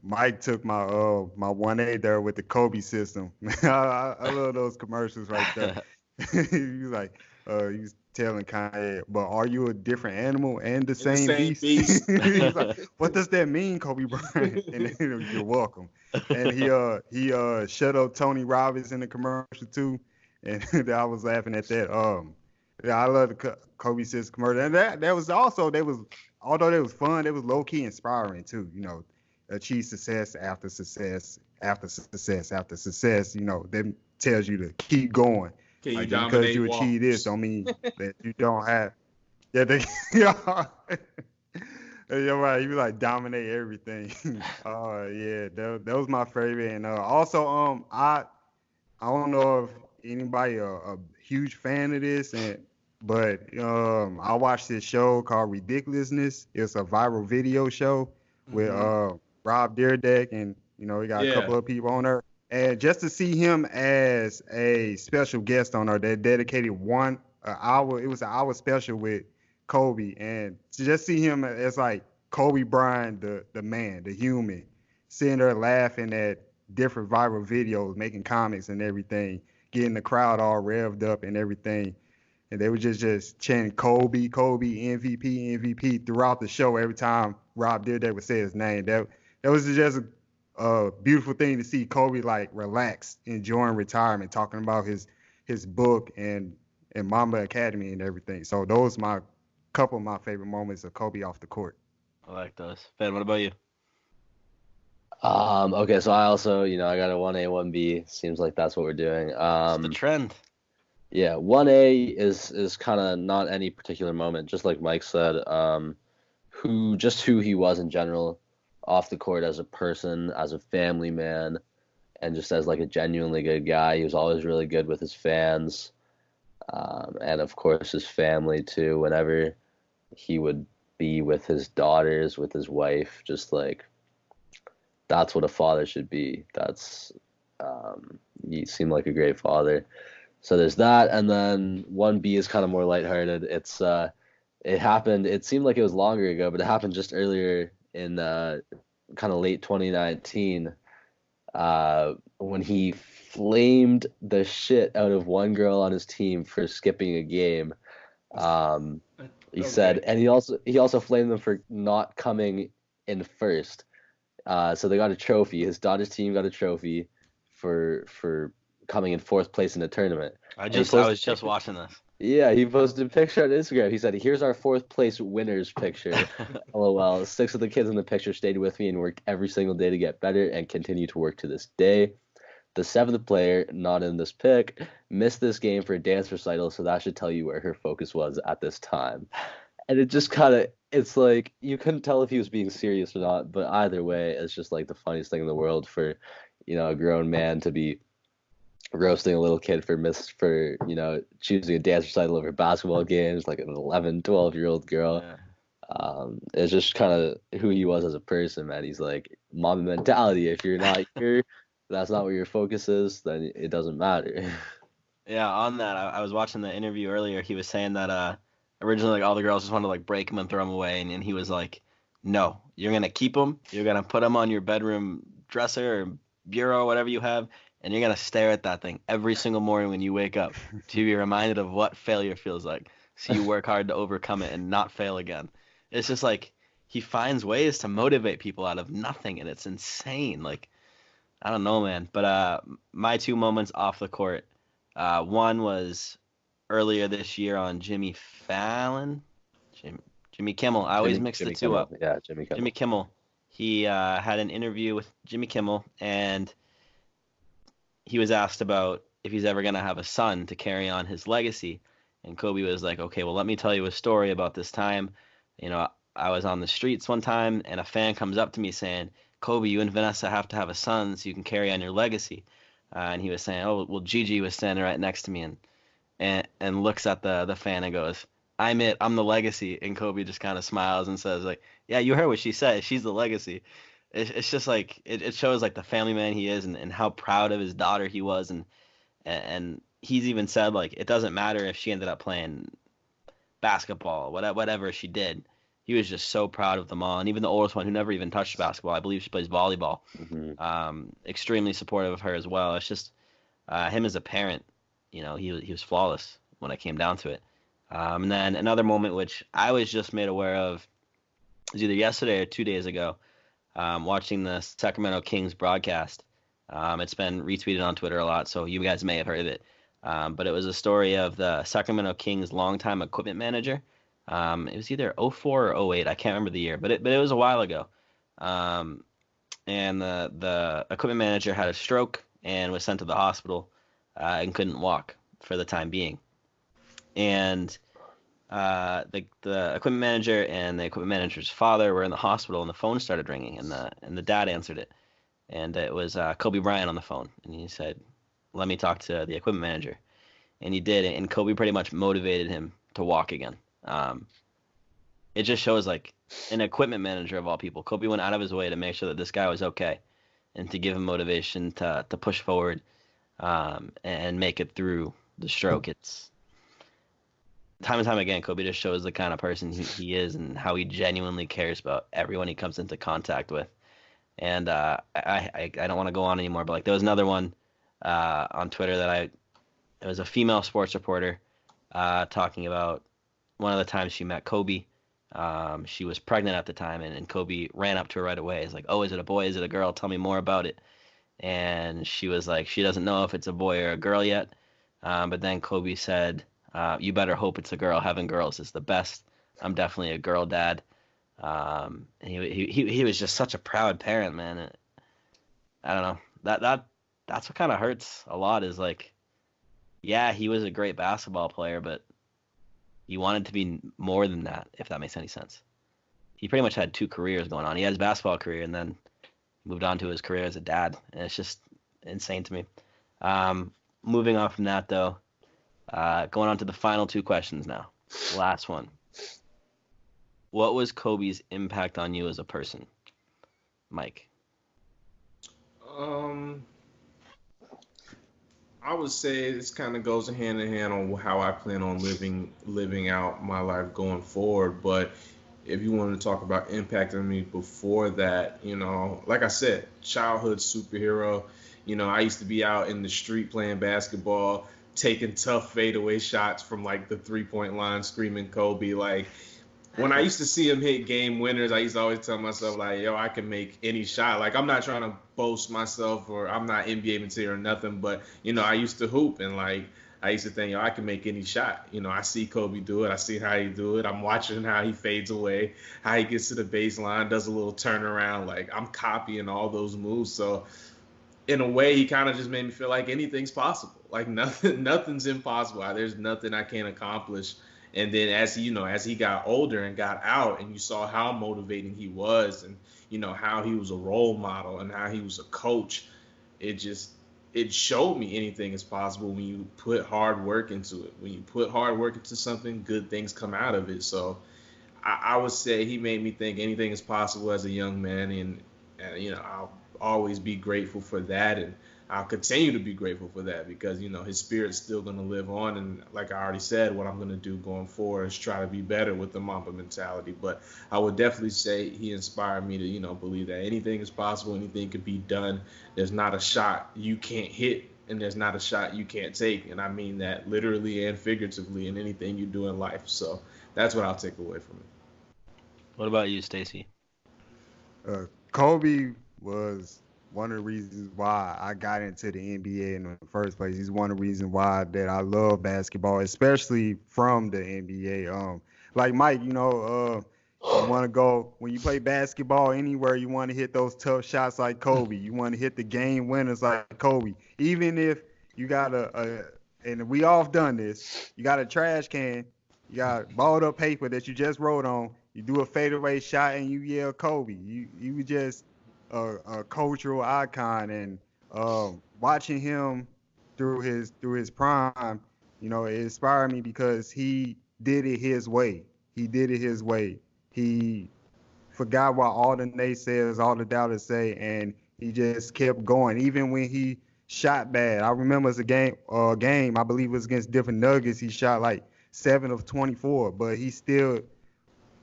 Mike took my 1A there with the Kobe system. I love those commercials right there. He was like, he was telling Kanye, but are you a different animal and the same beast? He's like, what does that mean, Kobe Bryant? And then, you're welcome. And he shut up Tony Robbins in the commercial too, and I was laughing at that. Yeah, I love the Kobe system commercial, and that was also, although it was fun, it was low key inspiring too. You know, achieve success after success after success after success. You know, that tells you to keep going. Can you like, dominate because you achieve this don't mean that you don't have. Yeah, you're right. You like dominate everything. Yeah, that was my favorite. And also, I don't know if anybody a huge fan of this, but I watched this show called Ridiculousness. It's a viral video show with Rob Dyrdek, and you know, he got a couple of people on there. And just to see him as a special guest on there, that dedicated 1 hour, it was an hour special with Kobe, and to just see him as like Kobe Bryant, the man, the human, sitting there laughing at different viral videos, making comments and everything, getting the crowd all revved up and everything. And they were just chanting Kobe, MVP, MVP throughout the show every time Rob Dyrdek would say his name. That was just a beautiful thing to see Kobe like relaxed, enjoying retirement, talking about his book and Mamba Academy and everything. So those my couple of my favorite moments of Kobe off the court. I like those. Ben, what about you? Okay, so I also, I got a 1A, 1B. Seems like that's what we're doing. It's the trend. Yeah, 1A is kind of not any particular moment, just like Mike said. Who he was in general, off the court as a person, as a family man, and just as like a genuinely good guy. He was always really good with his fans, and of course his family too. Whenever he would be with his daughters, with his wife, just like that's what a father should be. He seemed like a great father. So there's that, and then 1B is kind of more lighthearted. It happened. It seemed like it was longer ago, but it happened just earlier in kind of late 2019, when he flamed the shit out of one girl on his team for skipping a game. He said, and he also flamed them for not coming in first. So they got a trophy. His daughter's team got a trophy for coming in fourth place in the tournament. I was just watching this. Yeah, he posted a picture on Instagram. He said, "Here's our fourth place winners picture." LOL. 6 of the kids in the picture stayed with me and worked every single day to get better and continue to work to this day. The 7th player, not in this pick, missed this game for a dance recital, so that should tell you where her focus was at this time. And it just kind of, it's like, you couldn't tell if he was being serious or not, but either way, it's just like the funniest thing in the world for, a grown man to be roasting a little kid for choosing a dance recital over basketball games, like an 11, 12-year-old girl. Yeah. It's just kind of who he was as a person, man. He's like, Mamba mentality. If you're not here, that's not where your focus is, then it doesn't matter. Yeah, on that, I was watching the interview earlier. He was saying that originally, like, all the girls just wanted to, like, break him and throw him away, and he was like, no, you're going to keep him. You're going to put him on your bedroom dresser or bureau, whatever you have, and you're going to stare at that thing every single morning when you wake up to be reminded of what failure feels like. So you work hard to overcome it and not fail again. It's just like he finds ways to motivate people out of nothing, and it's insane. Like, I don't know, man. But my 2 moments off the court, one was earlier this year on Jimmy Fallon. Jimmy Kimmel. I always mix the two up. Yeah, Jimmy Kimmel. Jimmy Kimmel. He had an interview with Jimmy Kimmel, and he was asked about if he's ever going to have a son to carry on his legacy. And Kobe was like, okay, well, let me tell you a story about this time. I was on the streets one time, and a fan comes up to me saying, Kobe, you and Vanessa have to have a son so you can carry on your legacy. And he was saying, oh, well, Gigi was standing right next to me and looks at the fan and goes, I'm the legacy. And Kobe just kind of smiles and says, like, yeah, you heard what she said. She's the legacy. It's just like, it shows like the family man he is and how proud of his daughter he was. And he's even said, like, it doesn't matter if she ended up playing basketball, whatever she did. He was just so proud of them all. And even the oldest one who never even touched basketball, I believe she plays volleyball, extremely supportive of her as well. It's just him as a parent, he was flawless when it came down to it. And then another moment which I was just made aware of was either yesterday or 2 days ago, watching the Sacramento Kings broadcast. It's been retweeted on Twitter a lot, so you guys may have heard of it. But it was a story of the Sacramento Kings longtime equipment manager. It was either 04 or 08. I can't remember the year, but it was a while ago. And the equipment manager had a stroke and was sent to the hospital and couldn't walk for the time being. And the equipment manager and the equipment manager's father were in the hospital, and the phone started ringing, and the dad answered it, and it was Kobe Bryant on the phone, and he said, "Let me talk to the equipment manager," and he did, and Kobe pretty much motivated him to walk again. It just shows like an equipment manager of all people. Kobe went out of his way to make sure that this guy was okay, and to give him motivation to push forward, and make it through the stroke. It's time and time again, Kobe just shows the kind of person he is and how he genuinely cares about everyone he comes into contact with. And I don't want to go on anymore, but like there was another one on Twitter that it was a female sports reporter talking about one of the times she met Kobe. She was pregnant at the time, and Kobe ran up to her right away. He's like, "Oh, is it a boy? Is it a girl? Tell me more about it." And she was like, she doesn't know if it's a boy or a girl yet. But then Kobe said, "You better hope it's a girl. Having girls is the best. I'm definitely a girl dad." And he was just such a proud parent, man. I don't know. That's what kind of hurts a lot is like, yeah, he was a great basketball player, but he wanted to be more than that, if that makes any sense. He pretty much had two careers going on. He had his basketball career and then moved on to his career as a dad, and it's just insane to me. Moving on from that, though, going on to the final two questions now. Last one. What was Kobe's impact on you as a person, Mike? I would say this kind of goes hand in hand on how I plan on living out my life going forward. But if you wanted to talk about impacting me before that, like I said, childhood superhero. I used to be out in the street playing basketball, taking tough fadeaway shots from like the 3-point line, screaming Kobe. Like when I used to see him hit game winners, I used to always tell myself like, yo, I can make any shot. Like I'm not trying to boast myself or I'm not NBA material or nothing, but I used to hoop and like I used to think, yo, I can make any shot. I see Kobe do it. I see how he do it. I'm watching how he fades away, how he gets to the baseline, does a little turnaround. Like I'm copying all those moves. So in a way, he kind of just made me feel like anything's possible. Like nothing's impossible. There's nothing I can't accomplish. And then as he got older and got out, and you saw how motivating he was, and how he was a role model and how he was a coach, it showed me anything is possible when you put hard work into it. When you put hard work into something, good things come out of it. So I would say he made me think anything is possible as a young man, and I'll always be grateful for that, and I'll continue to be grateful for that because his spirit's still going to live on, and like I already said, what I'm going to do going forward is try to be better with the Mamba mentality. But I would definitely say he inspired me to believe that anything is possible, anything could be done. There's not a shot you can't hit, and there's not a shot you can't take, and I mean that literally and figuratively in anything you do in life. So that's what I'll take away from it. What about you, Stacey? Kobe was one of the reasons why I got into the NBA in the first place. He's one of the reasons why that I love basketball, especially from the NBA. Like Mike, you want to go when you play basketball anywhere, you want to hit those tough shots like Kobe. You want to hit the game winners like Kobe. Even if you got and we all done this, you got a trash can, you got balled up paper that you just wrote on, you do a fadeaway shot and you yell Kobe. You just a cultural icon, and watching him through his prime, it inspired me because he did it his way. He forgot what all the naysayers, all the doubters say, and he just kept going. Even when he shot bad, I remember as a game, I believe it was against different Nuggets, he shot like 7 of 24, but he still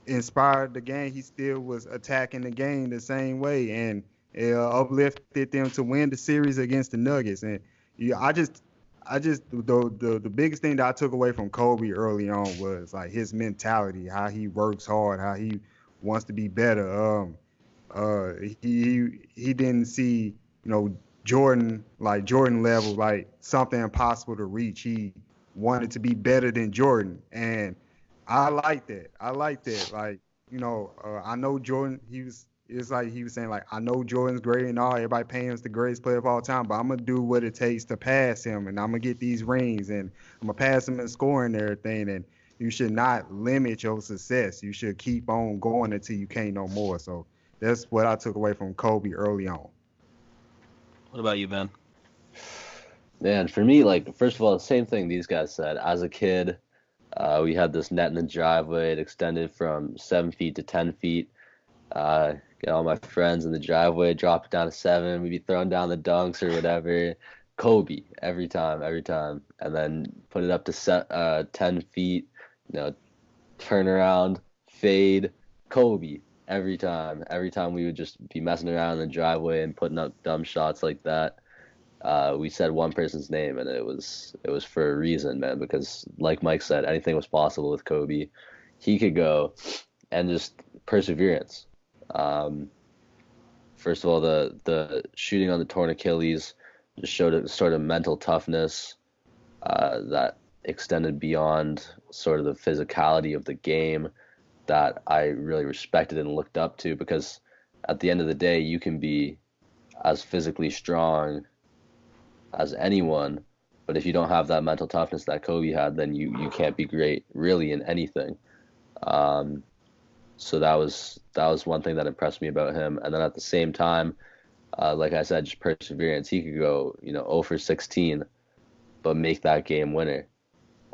inspired the game. He still was attacking the game the same way, and uplifted them to win the series against the Nuggets. And the biggest thing that I took away from Kobe early on was like his mentality, how he works hard, how he wants to be better. He didn't see Jordan level like something impossible to reach. He wanted to be better than Jordan, and I like that. Like, I know Jordan, it's like he was saying, like, I know Jordan's great and all, everybody paying him as the greatest player of all time, but I'm going to do what it takes to pass him, and I'm going to get these rings, and I'm going to pass him in scoring and everything, and you should not limit your success. You should keep on going until you can't no more. So that's what I took away from Kobe early on. What about you, Ben? Man, for me, like, first of all, the same thing these guys said. As a kid, we had this net in the driveway. It extended from 7 feet to 10 feet. Get all my friends in the driveway, drop it down to 7. We'd be throwing down the dunks or whatever. Kobe every time. And then put it up to 10 feet, turn around, fade, Kobe every time. Every time we would just be messing around in the driveway and putting up dumb shots like that. We said one person's name, and it was for a reason, man, because like Mike said, anything was possible with Kobe. He could go, and just perseverance. First of all, the shooting on the torn Achilles just showed a sort of mental toughness that extended beyond sort of the physicality of the game that I really respected and looked up to, because at the end of the day, you can be as physically strong as anyone, but if you don't have that mental toughness that Kobe had, then you can't be great really in anything. So that was one thing that impressed me about him. And then at the same time, like I said, just perseverance. He could go 0 for 16, but make that game winner.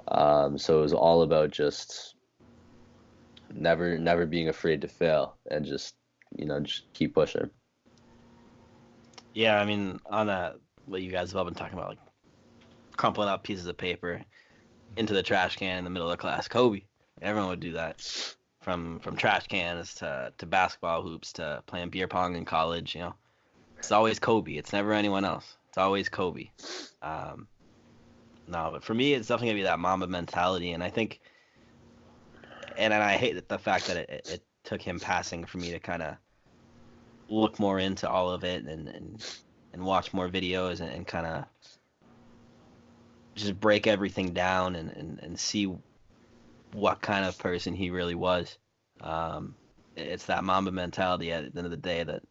So it was all about just never being afraid to fail, and just keep pushing. Yeah, I mean, on that, what you guys have all been talking about, like crumpling up pieces of paper into the trash can in the middle of class. Kobe, everyone would do that, from trash cans to basketball hoops to playing beer pong in college. It's always Kobe. It's never anyone else. It's always Kobe. No, but for me, it's definitely gonna be that Mamba mentality, and I think, and I hate the fact that it took him passing for me to kind of look more into all of it and watch more videos and kind of just break everything down and see what kind of person he really was. It's that Mamba mentality at the end of the day that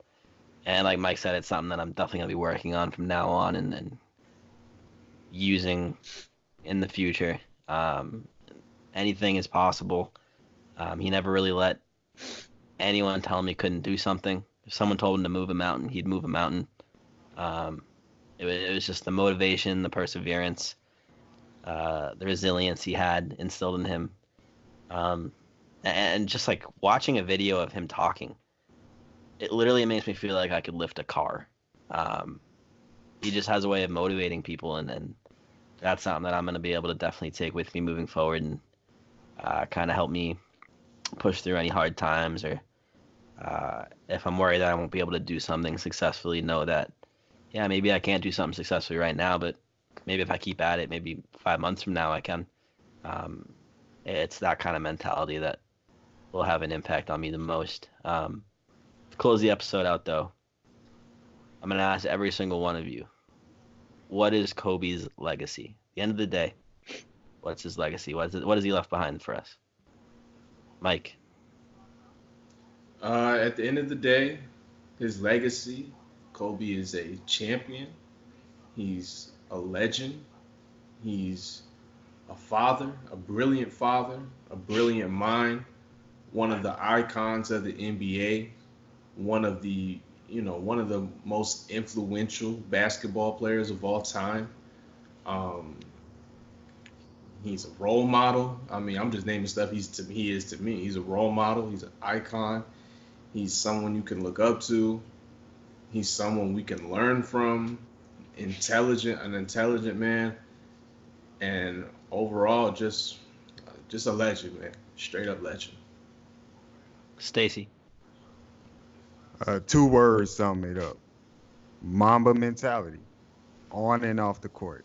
And like Mike said, it's something that I'm definitely going to be working on from now on and using in the future. Anything is possible. He never really let anyone tell him he couldn't do something. If someone told him to move a mountain, he'd move a mountain. It was just the motivation, the perseverance, the resilience he had instilled in him. And just like watching a video of him talking, it literally makes me feel like I could lift a car. He just has a way of motivating people, and that's something that I'm going to be able to definitely take with me moving forward and kind of help me push through any hard times, or if I'm worried that I won't be able to do something successfully, know that, yeah, maybe I can't do something successfully right now, but maybe if I keep at it, maybe 5 months from now I can. It's that kind of mentality that will have an impact on me the most. To close the episode out, though, I'm going to ask every single one of you, what is Kobe's legacy? At the end of the day, what's his legacy? What has he left behind for us? Mike. At the end of the day, his legacy, Kobe is a champion. He's a legend. He's a father, a brilliant mind, one of the icons of the NBA, one of the most influential basketball players of all time. He's a role model. I mean, I'm just naming stuff he is to me. He's a role model. He's an icon. He's someone you can look up to. He's someone we can learn from. An intelligent man, and overall, just a legend, man. Straight up legend. Stacey. 2 words sum it up: Mamba mentality, on and off the court.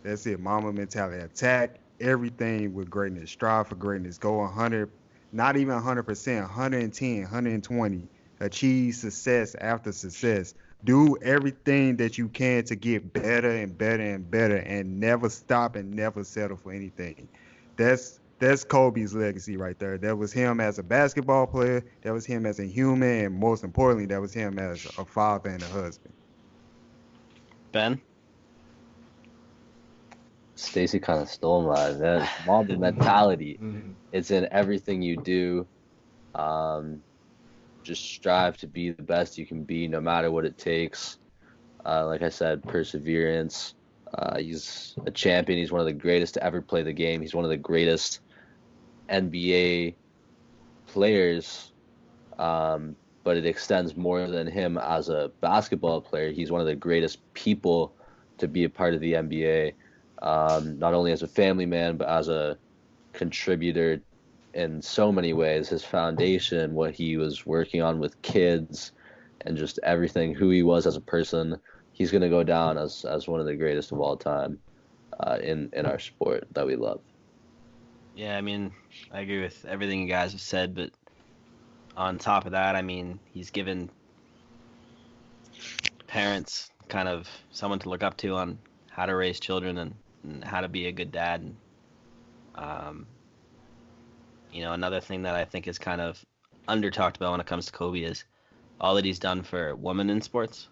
That's it. Mamba mentality. Attack everything with greatness. Strive for greatness. Go 100, not even 100%, 110, 120. Achieve success after success. Do everything that you can to get better and better and better, and never stop and never settle for anything. That's Kobe's legacy right there. That was him as a basketball player. That was him as a human, and most importantly, that was him as a father and a husband. Ben? Stacey kind of stole mine. That Mamba mentality. It's in everything you do. Just strive to be the best you can be, no matter what it takes. Like I said, perseverance. He's a champion. He's one of the greatest to ever play the game. He's one of the greatest NBA players. But it extends more than him as a basketball player. He's one of the greatest people to be a part of the NBA. Not only as a family man, but as a contributor in so many ways. His foundation, what he was working on with kids, and just everything, who he was as a person. He's going to go down as one of the greatest of all time in our sport that we love. Yeah, I mean, I agree with everything you guys have said, but on top of that, I mean, he's given parents kind of someone to look up to on how to raise children and how to be a good dad. And, another thing that I think is kind of under talked about when it comes to Kobe is all that he's done for women in sports.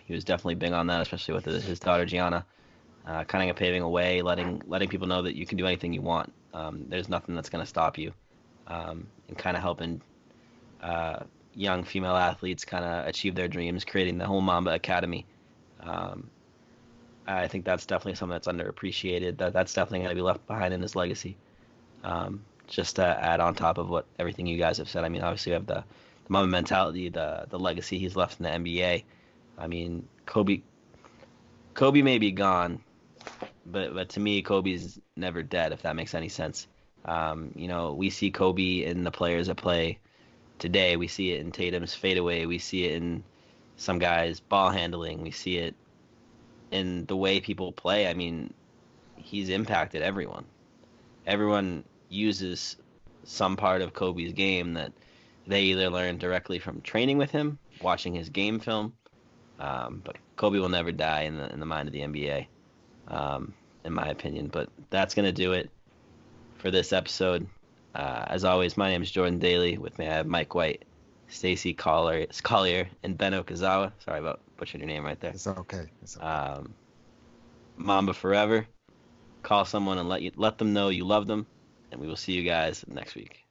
He was definitely big on that, especially with his daughter Gianna, kind of paving a way, letting people know that you can do anything you want. There's nothing that's going to stop you, and kind of helping young female athletes kind of achieve their dreams, creating the whole Mamba Academy. I think that's definitely something that's underappreciated. That's definitely going to be left behind in his legacy. Just to add on top of what everything you guys have said, I mean, obviously you have the Mamba mentality, the legacy he's left in the NBA. I mean, Kobe may be gone, but to me, Kobe's never dead, if that makes any sense. We see Kobe in the players that play today. We see it in Tatum's fadeaway. We see it in some guys' ball handling. We see it in the way people play. I mean, he's impacted everyone. Everyone uses some part of Kobe's game that they either learn directly from training with him, watching his game film. But Kobe will never die in the mind of the NBA, in my opinion. But that's going to do it for this episode. As always, my name is Jordan Daly. With me, I have Mike White, Stacey Collier, and Ben Okazawa. Sorry about butchering your name right there. It's okay. It's okay. Mamba forever. Call someone and let them know you love them, and we will see you guys next week.